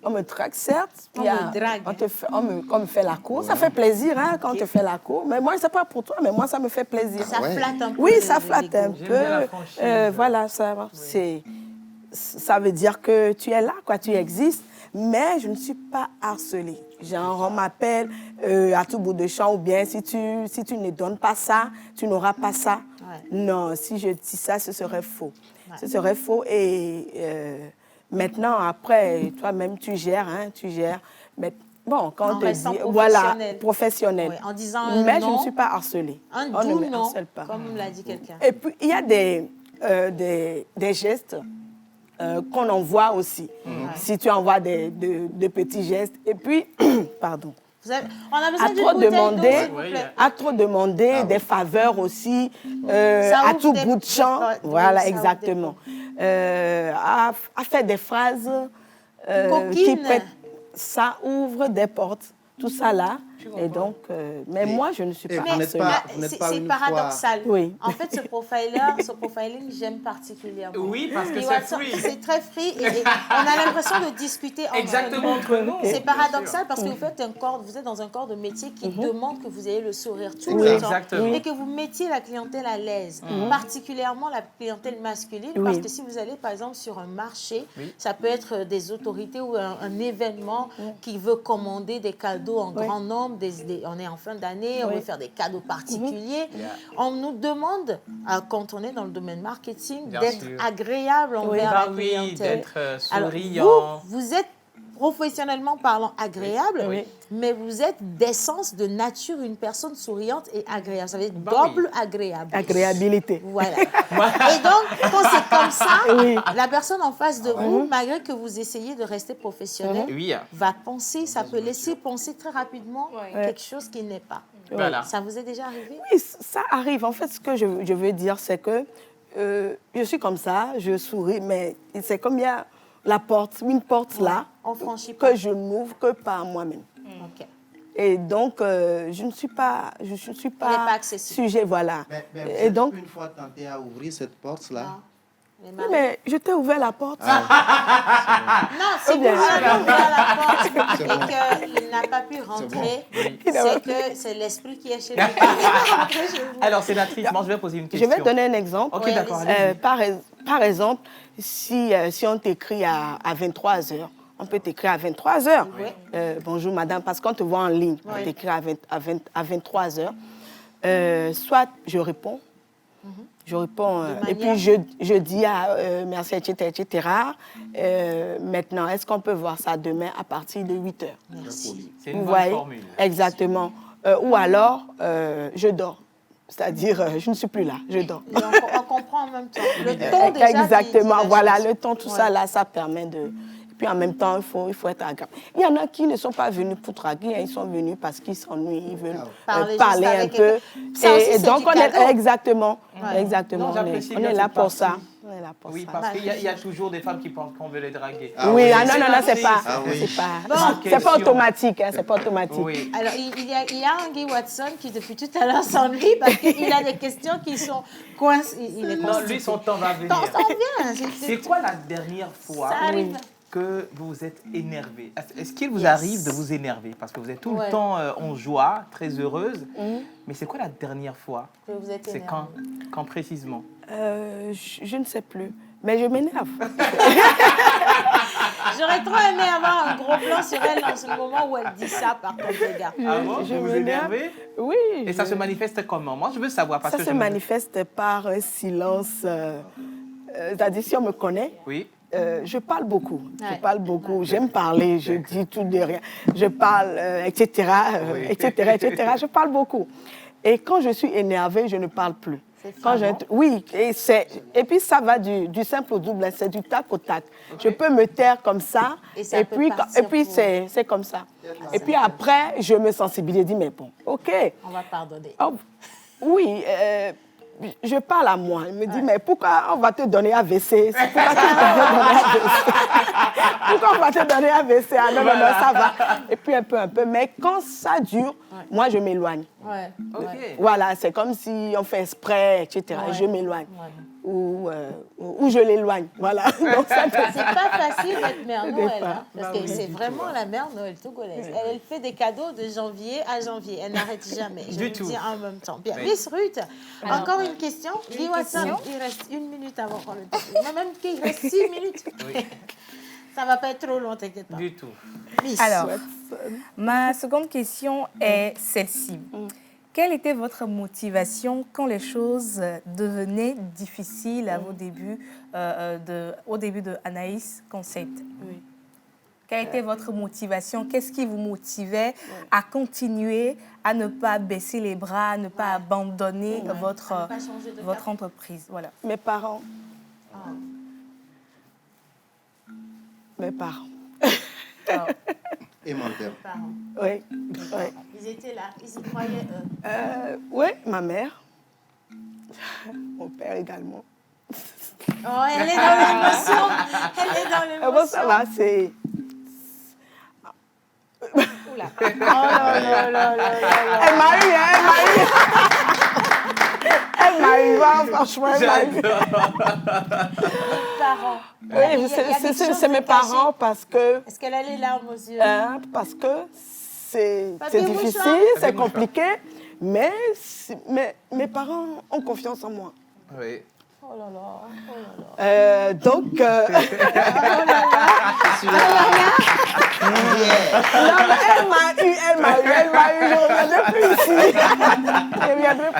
on me drague, certes. On me fait la cour. Ça fait plaisir quand on te fait la cour. Mais moi, ce n'est pas pour toi, mais moi, ça me fait plaisir. Ça flatte un peu. Oui, ça flatte un peu. Voilà, ça veut dire que tu es là, quoi, tu existes. Mais je ne suis pas harcelée. Genre, on m'appelle à tout bout de champ, ou bien si tu ne donnes pas ça, tu n'auras pas ça. Non, si je dis ça, ce serait faux. Ce serait faux et... maintenant, après, toi-même, tu gères. Mais bon, quand on te dit, voilà, professionnel. Oui, en disant mais non, je ne suis pas harcelée. Un doux non, comme l'a dit quelqu'un. Et puis, il y a des gestes qu'on envoie aussi. Si tu envoies des petits gestes. Et puis, pardon. On a besoin d'une bouteille d'eau, s'il vous plaît. À trop demander, des faveurs aussi, à tout bout de champ. Voilà, exactement. À faire des phrases qui prêtent, ça ouvre des portes. Tout ça là. Et donc, mais moi, je ne suis pas harcelée. C'est paradoxal. Oui. En fait, ce profiling, j'aime particulièrement. Oui, parce que c'est free. C'est très free et on a l'impression de discuter entre nous. C'est paradoxal parce que vous êtes dans un corps de métier qui demande que vous ayez le sourire tout le temps et que vous mettiez la clientèle à l'aise, particulièrement la clientèle masculine, parce que si vous allez, par exemple, sur un marché, ça peut être des autorités ou un événement qui veut commander des cadeaux en grand nombre. On est en fin d'année, on veut faire des cadeaux particuliers. On nous demande, quand on est dans le domaine marketing, d'être agréable envers la clientèle. D'être souriant. Vous êtes professionnellement parlant agréable, mais vous êtes d'essence, de nature, une personne souriante et agréable. Ça veut dire double agréable. Agréabilité. Voilà. Et donc, quand c'est comme ça, la personne en face de vous, malgré que vous essayez de rester professionnel, va penser, ça peut laisser penser très rapidement quelque chose qui n'est pas. Voilà. Ça vous est déjà arrivé? Oui, ça arrive. En fait, ce que je veux dire, c'est que je suis comme ça, je souris, mais c'est comme il y a une porte là, que je n'ouvre que par moi-même. Et donc, je ne suis pas sujet, voilà. Mais vous avez une fois tenté à ouvrir cette porte-là? Mais je t'ai ouvert la porte. Non, si vous avez ouvert la porte et qu'il n'a pas pu rentrer, c'est que c'est l'esprit qui est chez lui. Alors, sénatrice, moi, je vais poser une question. Je vais donner un exemple. Ok, d'accord. Par exemple, si on t'écrit à 23h, on peut t'écrire à 23h. Bonjour madame, parce qu'on te voit en ligne. On t'écrit à 23h. Soit je réponds. Je réponds et puis je dis merci, etc. Maintenant, est-ce qu'on peut voir ça demain à partir de 8h? Merci. C'est une bonne formule. Exactement. Ou alors, je dors. C'est-à-dire, je ne suis plus là, je dors. Et on comprend en même temps. Le ton déjà. Exactement, voilà, le ton, tout ça, là, ça permet de... Puis en même temps, il faut être agréable. Il y en a qui ne sont pas venus pour draguer, ils sont venus parce qu'ils s'ennuient, ils veulent parler un peu. Et donc, on est... Exactement, exactement. On est là pour ça. Oui, parce qu'il y a toujours des femmes qui pensent qu'on veut les draguer. Oui, non, c'est pas automatique. C'est pas automatique. Alors, il y a un Guy Watson qui, depuis tout à l'heure, s'ennuie parce qu'il a des questions qui sont coincées. Non, lui, son temps va venir. Son temps vient. C'est quoi la dernière fois que vous vous êtes énervé? Est-ce qu'il vous arrive de vous énerver? Parce que vous êtes tout le temps en joie, très heureuse. Mais c'est quoi la dernière fois? Que vous êtes énervé? C'est quand précisément? Je ne sais plus. Mais je m'énerve. J'aurais trop aimé avoir un gros plan sur elle dans ce moment où elle dit ça par contre, regarde. Ah bon? Vous vous énervez? Oui. Et ça se manifeste comment? Moi, je veux savoir. Parce que ça se manifeste par un silence. C'est-à-dire, si on me connaît, je parle beaucoup. Je parle beaucoup. J'aime parler. Je dis tout de rien. Je parle, etc., etc. Je parle beaucoup. Et quand je suis énervée, je ne parle plus. Oui, et puis ça va du simple au double, c'est du tac au tac. Je peux me taire comme ça, et puis c'est comme ça. Et puis après, je me sensibilise et dis, mais bon, ok. On va pardonner. Oh, oui, je parle à moi. Il me dit, mais pourquoi on va te donner AVC? Pourquoi on va te donner AVC? Ah non, ça va. Et puis un peu. Mais quand ça dure, moi, je m'éloigne. Voilà, c'est comme si on fait exprès, etc. Je m'éloigne. Ou je l'éloigne. Voilà. Donc, c'est pas facile d'être mère Noël, hein, parce que c'est vraiment la mère Noël togolaise. Elle fait des cadeaux de janvier à janvier. Elle n'arrête jamais. Je le dis en même temps. Bien. Miss Ruth, encore une question. Guy Watson, il reste 1 minute avant qu'on le dise. Même qu'il reste 6 minutes. Ça ne va pas être trop long, t'inquiète pas. Du tout. Miss Alors, ma seconde question est celle-ci. Quelle était votre motivation quand les choses devenaient difficiles à vos débuts, au début de Anaïs Concept? Quelle était votre motivation? Qu'est-ce qui vous motivait à continuer, à ne pas baisser les bras, à ne pas abandonner votre entreprise? Voilà. Mes parents. Mes parents. Et mon père. Oui. Ils étaient là, ils y croyaient eux. Oui, ma mère. Mon père également. Oh, elle est dans l'émotion. Elle est dans l'émotion. Bon, ça va, c'est... Oula. Oh là. Elle m'a eu. Elle m'a eu, franchement, elle m'a eu. Parents. Oui, c'est mes parents parce que... Est-ce qu'elle a les larmes aux yeux? Parce que c'est difficile, c'est compliqué, mais mes parents ont confiance en moi. Oui. Oh là là. Donc... Oh là là. Elle m'a eu,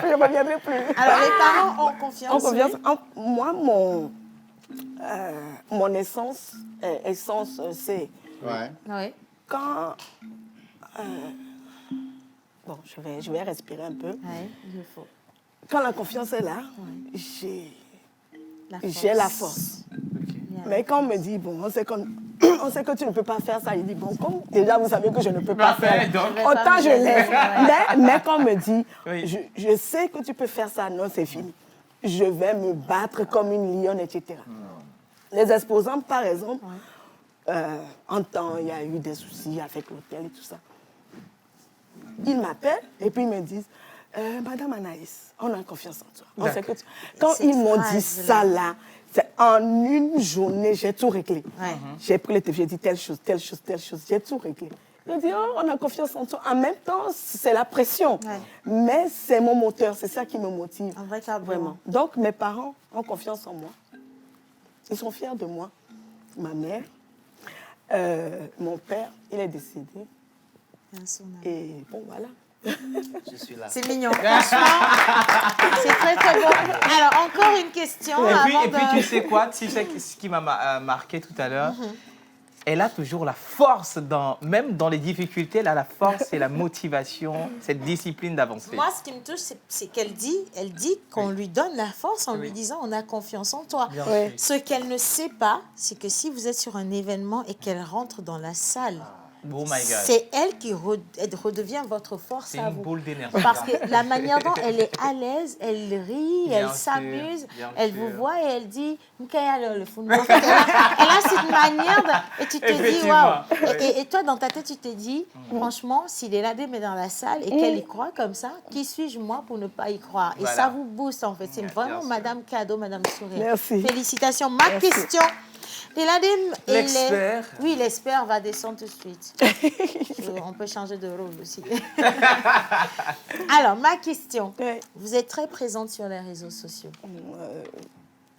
je reviendrai plus. Alors, les parents ont confiance. Moi, mon essence, c'est Ouais. Quand... bon, je vais respirer un peu. Ouais, il faut. Quand la confiance est là, j'ai la force. Mais quand on me dit, bon, on sait que tu ne peux pas faire ça, il dit, bon, comme déjà vous savez que je ne peux pas faire, autant je laisse. Mais quand on me dit, je sais que tu peux faire ça, non, c'est fini. Je vais me battre comme une lionne, etc. Les exposants, par exemple, en temps, il y a eu des soucis avec l'hôtel et tout ça. Ils m'appellent et puis ils me disent, Madame Anaïs, on a confiance en toi. On sait que Quand ils m'ont dit ça là, en une journée, j'ai tout réglé. J'ai pris le téléphone, j'ai dit telle chose, telle chose, telle chose, j'ai tout réglé. Ils ont dit, oh, on a confiance en toi. En même temps, c'est la pression. Mais c'est mon moteur, c'est ça qui me motive. En vrai, vraiment. Donc, mes parents ont confiance en moi. Ils sont fiers de moi. Ma mère, mon père, il est décédé. Et bon, voilà. Je suis là. C'est mignon. Franchement, c'est très, très beau. Alors, encore une question. Et puis tu sais quoi? Tu sais ce qui m'a marqué tout à l'heure? Elle a toujours la force, même dans les difficultés, elle a la force et la motivation, cette discipline d'avancer. Moi, ce qui me touche, c'est qu'elle dit qu'on lui donne la force en lui disant on a confiance en toi. Ce qu'elle ne sait pas, c'est que si vous êtes sur un événement et qu'elle rentre dans la salle, Oh my God. C'est elle qui redevient votre force à vous. C'est une boule d'énergie. Parce que la manière dont elle est à l'aise, elle rit, elle s'amuse, elle vous voit et elle dit elle a cette manière et tu te dis waouh. Et toi, dans ta tête, tu te dis franchement, si Deladé est dans la salle et qu'elle y croit comme ça, qui suis-je moi pour ne pas y croire? Et ça vous booste en fait. C'est vraiment Madame Cadeau, Madame Sourire. Merci. Félicitations. Ma question. L'expert. Oui, l'expert va descendre tout de suite. On peut changer de rôle aussi. Alors, ma question. Vous êtes très présente sur les réseaux sociaux.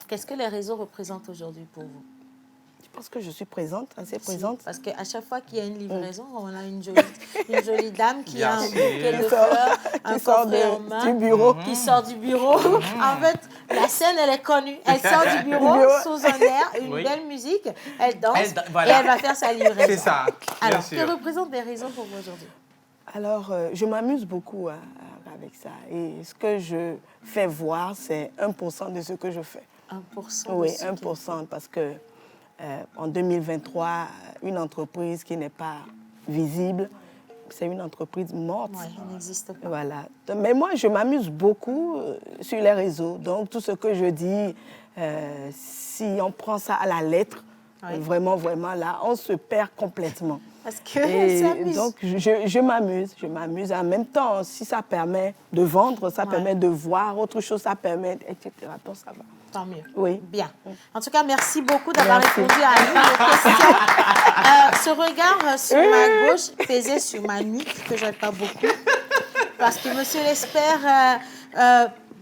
Qu'est-ce que les réseaux représentent aujourd'hui pour vous? Je pense que je suis présente, assez présente. Parce qu'à chaque fois qu'il y a une livraison, on a une jolie dame qui a un bouquet de fleurs, un coffret en main, du bureau. Qui sort du bureau. En fait, la scène, elle est connue. Elle sort du bureau sous un air, une belle musique, elle danse et elle va faire sa livraison. C'est ça. Alors, que représentent les réseaux pour vous aujourd'hui? Alors, je m'amuse beaucoup avec ça. Et ce que je fais voir, c'est 1% de ce que je fais. 1%? Oui, 1%, parce que en 2023, une entreprise qui n'est pas visible, c'est une entreprise morte. Oui, elle n'existe pas. Voilà. Mais moi, je m'amuse beaucoup sur les réseaux. Donc, tout ce que je dis, si on prend ça à la lettre, vraiment, vraiment, là, on se perd complètement. Parce que donc, je m'amuse. En même temps, si ça permet de vendre, ça permet de voir autre chose, ça permet, etc. Donc, ça va. Tant mieux. Oui. Bien. En tout cas, merci beaucoup d'avoir répondu à nos questions. Ce regard sur ma gauche pesait sur ma nuque, que je n'aime pas beaucoup. Parce que monsieur l'expert,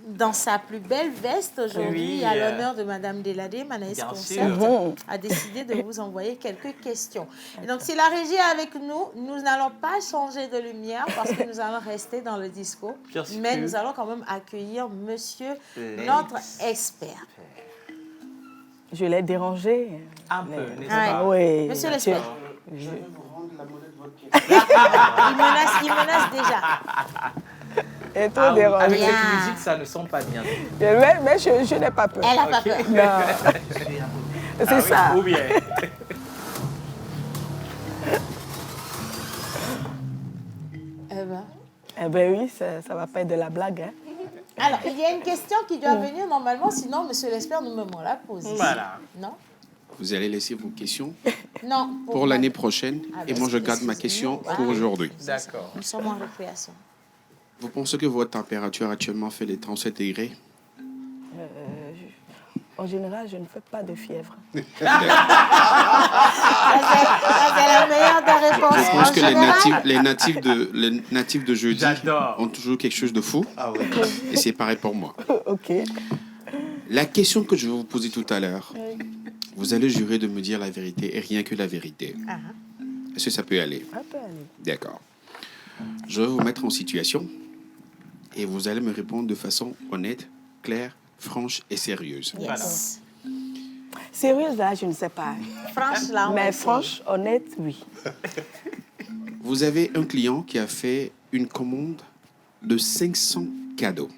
dans sa plus belle veste aujourd'hui, à l'honneur de Madame Deladé, Anaïs Concept, a décidé de vous envoyer quelques questions. Et donc, si la régie est avec nous, nous n'allons pas changer de lumière parce que nous allons rester dans le disco. Mais nous allons quand même accueillir monsieur notre expert. Je l'ai dérangé. Un peu, n'est-ce pas? Oui. Monsieur l'expert. Je vais vous rendre la monnaie de votre pièce. Il menace déjà. Et tout dérangé. Avec cette musique, ça ne sent pas bien. Mais je n'ai pas peur. Elle n'a pas peur. Non. C'est ça. Ou bien. Eh ben oui, ça ne va pas être de la blague. Hein. Alors, il y a une question qui doit venir normalement, sinon monsieur l'expert nous me la pose. Voilà. Non? Vous allez laisser vos questions Non. pour l'année prochaine et moi je garde ma question pour aujourd'hui. D'accord. Nous sommes en récréation. Vous pensez que votre température actuellement fait les 37 degrés? En général, je ne fais pas de fièvre. C'est la meilleure des réponses. Je pense que les natifs de jeudi ont toujours quelque chose de fou. Ah ouais. Et c'est pareil pour moi. OK. La question que je vais vous poser tout à l'heure, vous allez jurer de me dire la vérité et rien que la vérité. Est-ce que ça peut aller? Ça peut aller. D'accord. Je vais vous mettre en situation et vous allez me répondre de façon honnête, claire, franche et sérieuse. Yes. Sérieuse, là, je ne sais pas. Franche, là, mais franche, honnête, oui. Vous avez un client qui a fait une commande de 500 cadeaux.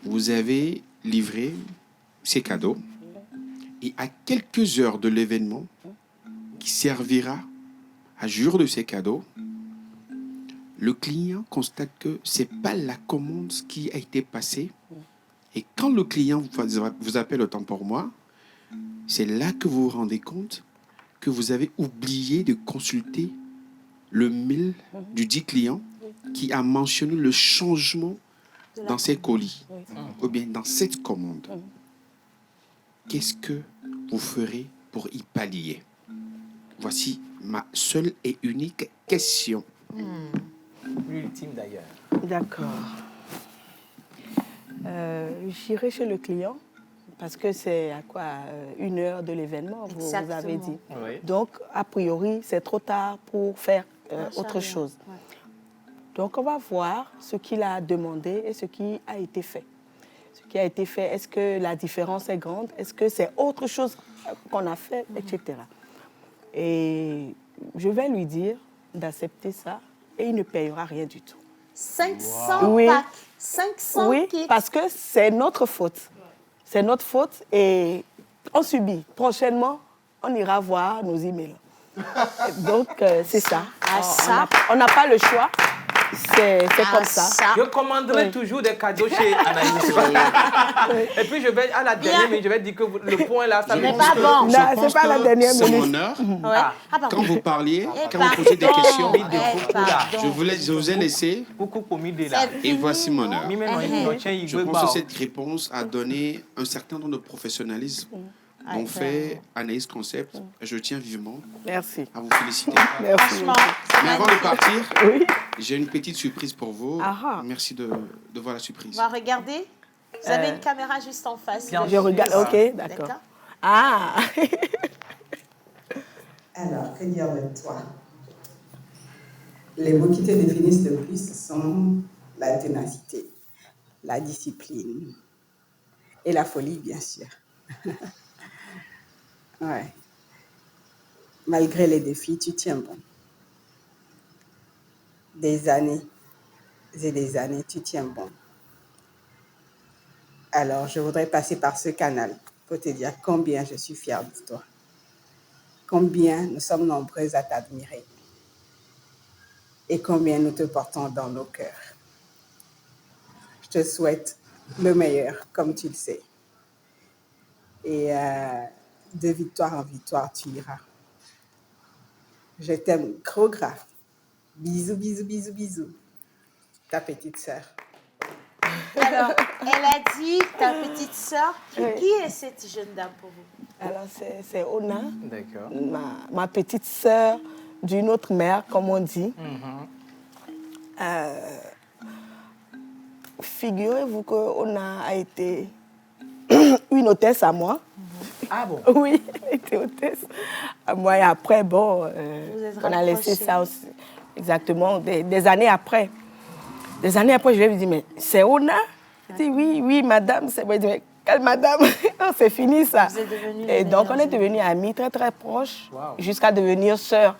Vous avez livré ces cadeaux et à quelques heures de l'événement qui servira à jour de ces cadeaux, le client constate que ce n'est pas la commande qui a été passée. Et quand le client vous appelle autant pour moi, c'est là que vous vous rendez compte que vous avez oublié de consulter le mail du dit client qui a mentionné le changement dans ses colis ou bien dans cette commande. Qu'est-ce que vous ferez pour y pallier? Voici ma seule et unique question. L'ultime d'ailleurs. D'accord. J'irai chez le client parce que c'est à quoi 1 heure de l'événement, vous avez dit. Oui. Donc, a priori, c'est trop tard pour faire autre chose. Ouais. Donc, on va voir ce qu'il a demandé et ce qui a été fait. Ce qui a été fait, est-ce que la différence est grande? Est-ce que c'est autre chose qu'on a fait, etc. Et je vais lui dire d'accepter ça et il ne payera rien du tout. 500 packs, 500 oui, kits. parce que c'est notre faute. C'est notre faute et on subit. Prochainement, on ira voir nos emails. Donc, c'est ça. On n'a pas le choix. C'est comme ça. Je commanderai toujours des cadeaux chez Anaïs. Et puis, je vais à la dernière minute, je vais dire que le point là, ça n'est pas bon. Non, c'est pas la dernière c'est minute. mon honneur. Pardon. Quand vous parliez, quand vous posez des questions, je vous ai laissé. Et voici mon heure. Je pense que cette réponse a donné un certain nombre de professionnalisme dont fait Anaïs Concept. Je tiens vivement à vous féliciter. Merci. Mais avant de partir, j'ai une petite surprise pour vous. Merci de voir la surprise. On va regarder. Vous avez une caméra juste en face. Je regarde. Ok, d'accord. Ah. Alors, que dire de toi? Les mots qui te définissent le plus sont la ténacité, la discipline et la folie, bien sûr. Ouais. Malgré les défis, tu tiens bon. Des années et des années, tu tiens bon. Alors, je voudrais passer par ce canal pour te dire combien je suis fière de toi. Combien nous sommes nombreuses à t'admirer. Et combien nous te portons dans nos cœurs. Je te souhaite le meilleur, comme tu le sais. Et de victoire en victoire, tu iras. Je t'aime gros gras. Bisous, bisous, bisous, bisous. Ta petite sœur. Alors, elle a dit, ta petite sœur, qui est cette jeune dame pour vous? Alors, c'est Ona, D'accord. ma petite sœur d'une autre mère, comme on dit. Figurez-vous qu'Ona a été une hôtesse à moi. Ah bon? Oui, elle a été hôtesse à moi. Et après, bon, on a laissé ça aussi. Exactement, des années après. Des années après, je lui ai dit, mais c'est Ona? Elle dit, oui, madame. Je lui ai dit, mais quelle madame? Non, c'est fini ça. Et donc, on est devenus amis très, très proches, jusqu'à devenir sœurs.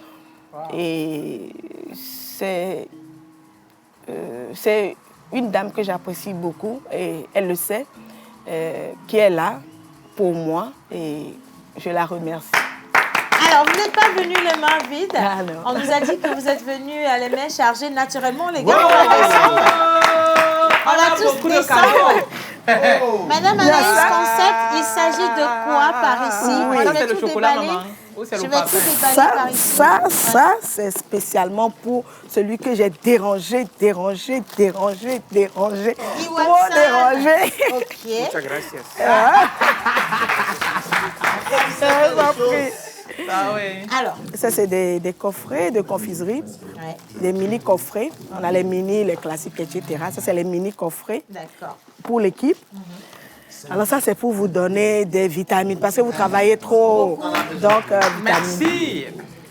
Et c'est une dame que j'apprécie beaucoup, et elle le sait, qui est là pour moi, et je la remercie. Alors, vous n'êtes pas venu les mains vides. On nous a dit que vous êtes venu à les mains chargées naturellement, les gars. On va tous descendre. Madame Anaïs Concept, il s'agit de quoi par ici? Ça, c'est le chocolat, maman. Je vais tout déballer par ici. Ça, c'est spécialement pour celui que j'ai dérangé. Trop dérangé. Ok. Muchas gracias. Alors, ça, c'est des coffrets de confiserie, des mini-coffrets. On a les mini, les classiques, etc. Ça, c'est les mini-coffrets pour l'équipe. Alors ça, c'est pour vous donner des vitamines, parce que vous travaillez trop. Donc, Merci.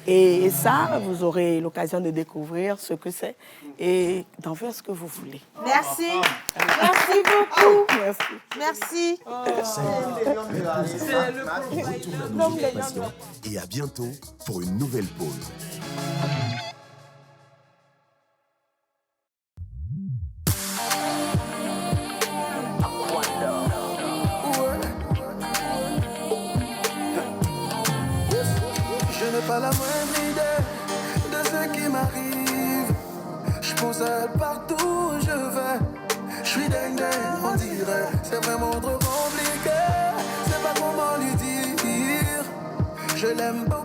Et ça, vous aurez l'occasion de découvrir ce que c'est et d'en faire ce que vous voulez. Merci. Merci beaucoup. Merci. Et à bientôt pour une nouvelle pause. Je n'ai pas la moindre idée de ce qui m'arrive. Je pense à elle partout où je vais. Je suis dingue, on dirait. C'est vraiment trop compliqué. C'est pas comment lui dire. Je l'aime beaucoup.